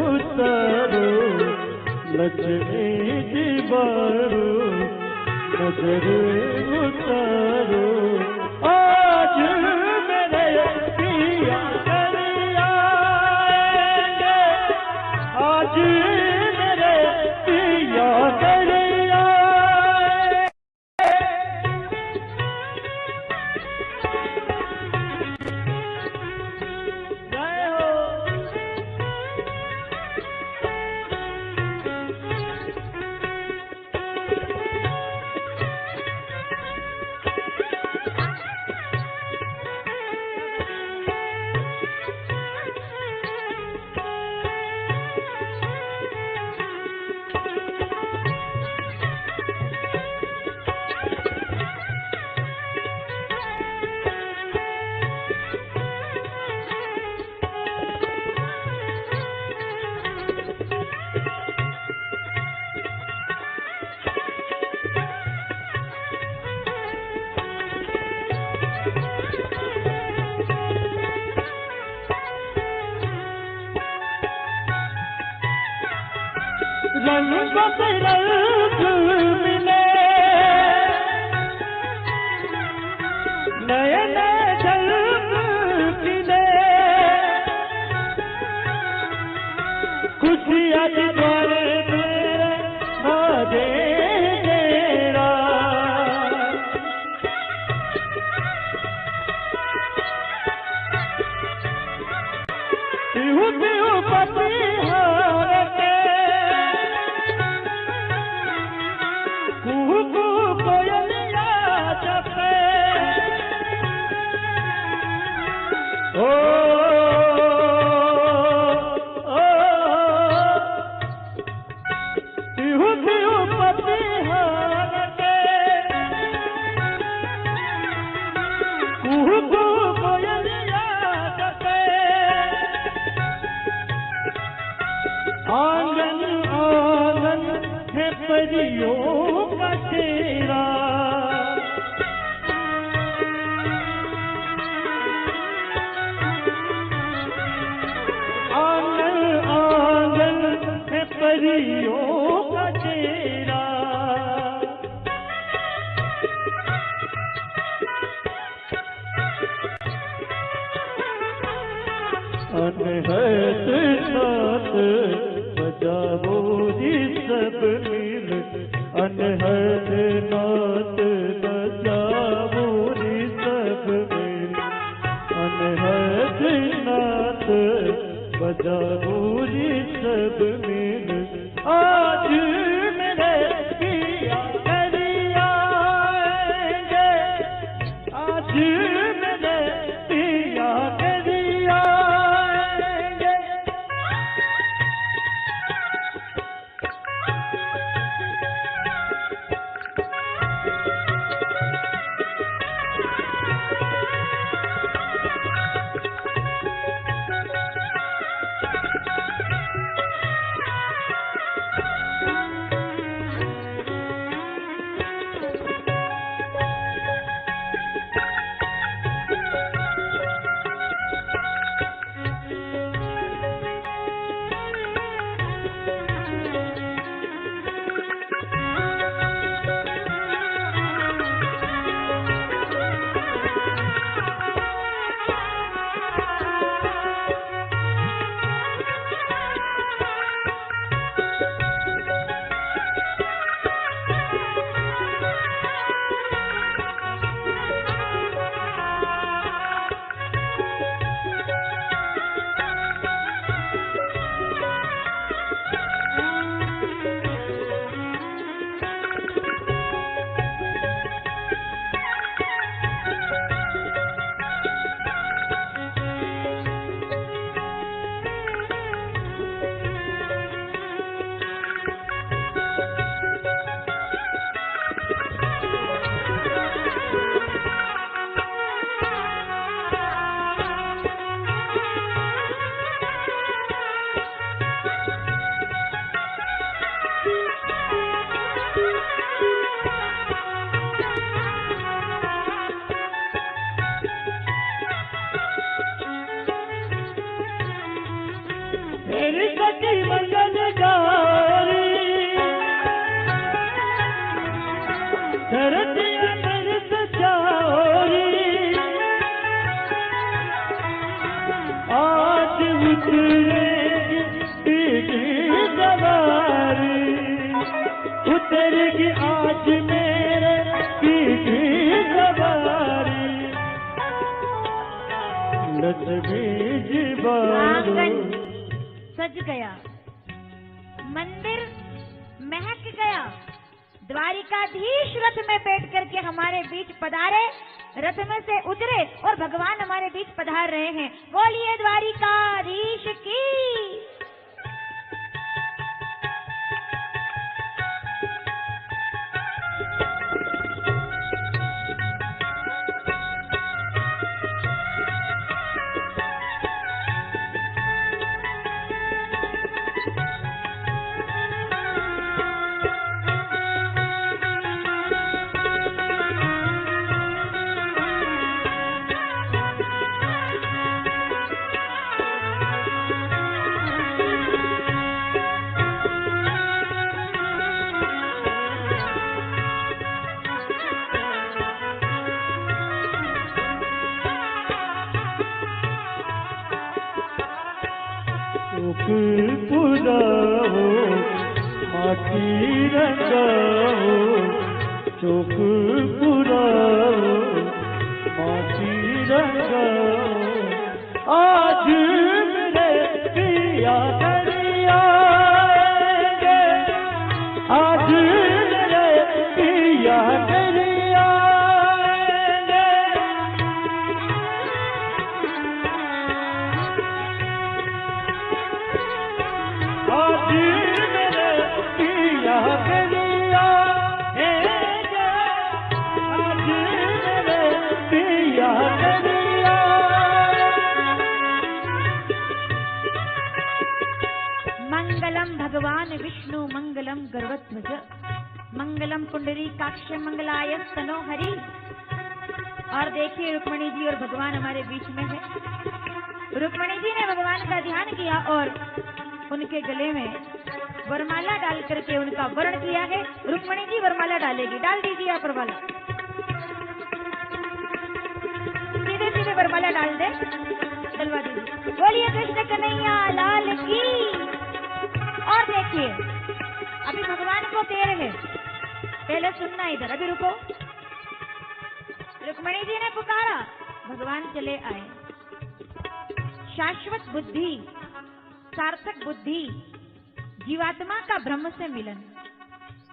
उतारो, लक्ष्मी दीवारो नजर उतारो। आज मेरे पिया घर आएंगे, आज मेरे पिया घर आएंगे। जय हो। रंग बरंग मिले, नए नए झलक खिले, खुशियाँ द्वारे मेरे भरे तेरा। तिहु तिहु पतिहार के कुहू कुहू कोयलिया जपे, ओ तिहु तिहु पतिहार के कुहू कुहू कोयलिया जपे। आंगन आंगन है परियों का डेरा, आंगन आंगन है परियों का डेरा। अनहद नात बजावो जी सब मिल, अनहद नात बजावो जी सब मिल, अनहद नात बजावो जी सब मिल। आज मेरे पिया घर आएंगे, आज मेरे पिया घर आएंगे। करती मंगलकारी धरती अंदर सजारी आज उतरेगी पीठी सवारी उतरेगी आज मेरे पीठी सवारी आंगन सज गया, मंदिर महक गया, द्वारिकाधीश रथ में बैठ करके हमारे बीच पधारे, रथ में से उतरे और भगवान हमारे बीच पधार रहे हैं। बोलिए द्वारिकाधीश की। पुराओ माटी रंगाओ चौक पुराओ माटी रंगाओ आज मेरे पिया करिया आज मेरे पिया करिया आज मेरे पिया करिया आज मेरे पिया करिया मंगलम भगवान विष्णु मंगलम गरुड़ध्वज मंगलम पुंडरीकाक्ष मंगलाय स्तनो हरि। और देखिए रुक्मणी जी और भगवान हमारे बीच में है। रुक्मणी जी ने भगवान का ध्यान किया और उनके गले में वरमाला डाल करके उनका वर्ण किया है। रुक्मणी जी वरमाला डालेगी, डाल दीजिए आप वरमाला, सीधे सीधे वरमाला डाल दे, डलवा दीजिए। बोलिए कृष्ण कन्हैया लाल की। और देखिए अभी भगवान को तेर है, पहले सुनना इधर, अभी रुको। रुक्मणी जी ने पुकारा, भगवान चले आए। शाश्वत बुद्धि, सार्थक बुद्धि, जीवात्मा का ब्रह्म से मिलन,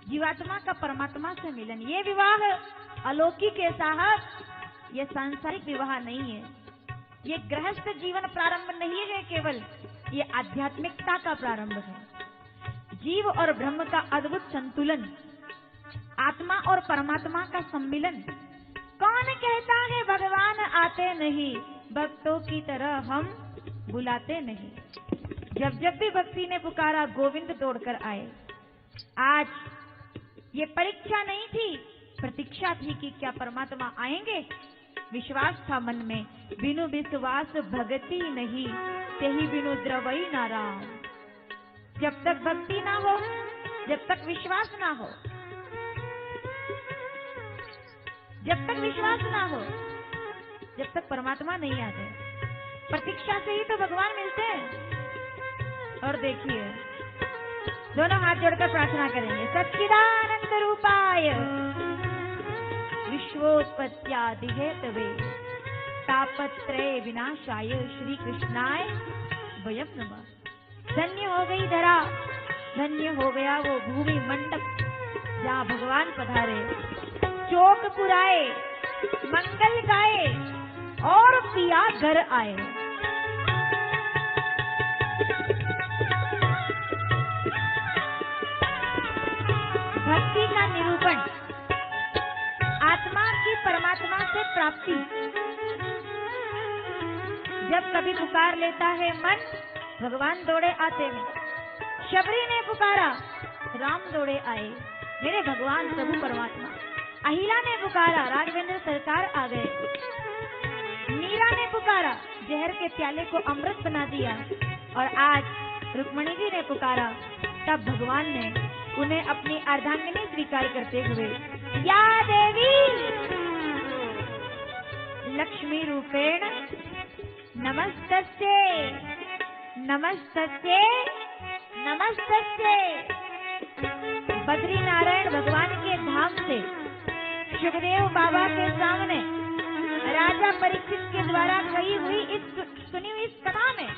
जीवात्मा का परमात्मा से मिलन, ये विवाह अलौकिक है साहब, ये सांसारिक विवाह नहीं है, ये गृहस्थ जीवन प्रारंभ नहीं है केवल, ये आध्यात्मिकता का प्रारंभ है। जीव और ब्रह्म का अद्भुत संतुलन, आत्मा और परमात्मा का सम्मिलन। कौन कहता है भगवान आते नहीं, भक्तों की तरह हम बुलाते नहीं। जब जब भी भक्ति ने पुकारा गोविंद दौड़कर आए। आज ये परीक्षा नहीं थी, प्रतीक्षा थी कि क्या परमात्मा आएंगे। विश्वास था मन में, बिनु विश्वास भक्ति नहीं, तेहि बिनु द्रवई ना राम। जब तक भक्ति ना हो, जब तक विश्वास ना हो, जब तक विश्वास ना हो, जब तक परमात्मा नहीं आते, प्रतीक्षा से ही तो भगवान मिलते हैं। और देखिए दोनों हाथ जोड़कर प्रार्थना करेंगे। सच्चिदानंद रूपाय विश्वोत्पत्त्यादि हेतवे तापत्रय विनाशाय श्री कृष्णाय वयम नमः। धन्य हो गई धरा, धन्य हो गया वो भूमि मंडप जहाँ भगवान पधारे, चौक पुराए, मंगल गाए और पिया घर आए। भक्ति का निरूपण, आत्मा की परमात्मा से प्राप्ति। जब कभी पुकार लेता है मन, भगवान दौड़े आते हैं। शबरी ने पुकारा, राम दौड़े आए, मेरे भगवान प्रभु परमात्मा। अहिला ने पुकारा, राघवेंद्र सरकार आ गए। मीरा ने पुकारा, जहर के प्याले को अमृत बना दिया। और आज रुक्मणी जी ने पुकारा, तब भगवान ने उन्हें अपनी अर्धांगिनी स्वीकार करते हुए, या देवी लक्ष्मी रूपेण नमस्तस्ये नमस्तस्ये नमस्तस्ये। बद्री नारायण भगवान के धाम से सुखदेव बाबा के सामने राजा परीक्षित के द्वारा कही हुई सुनी हुई इस कथा में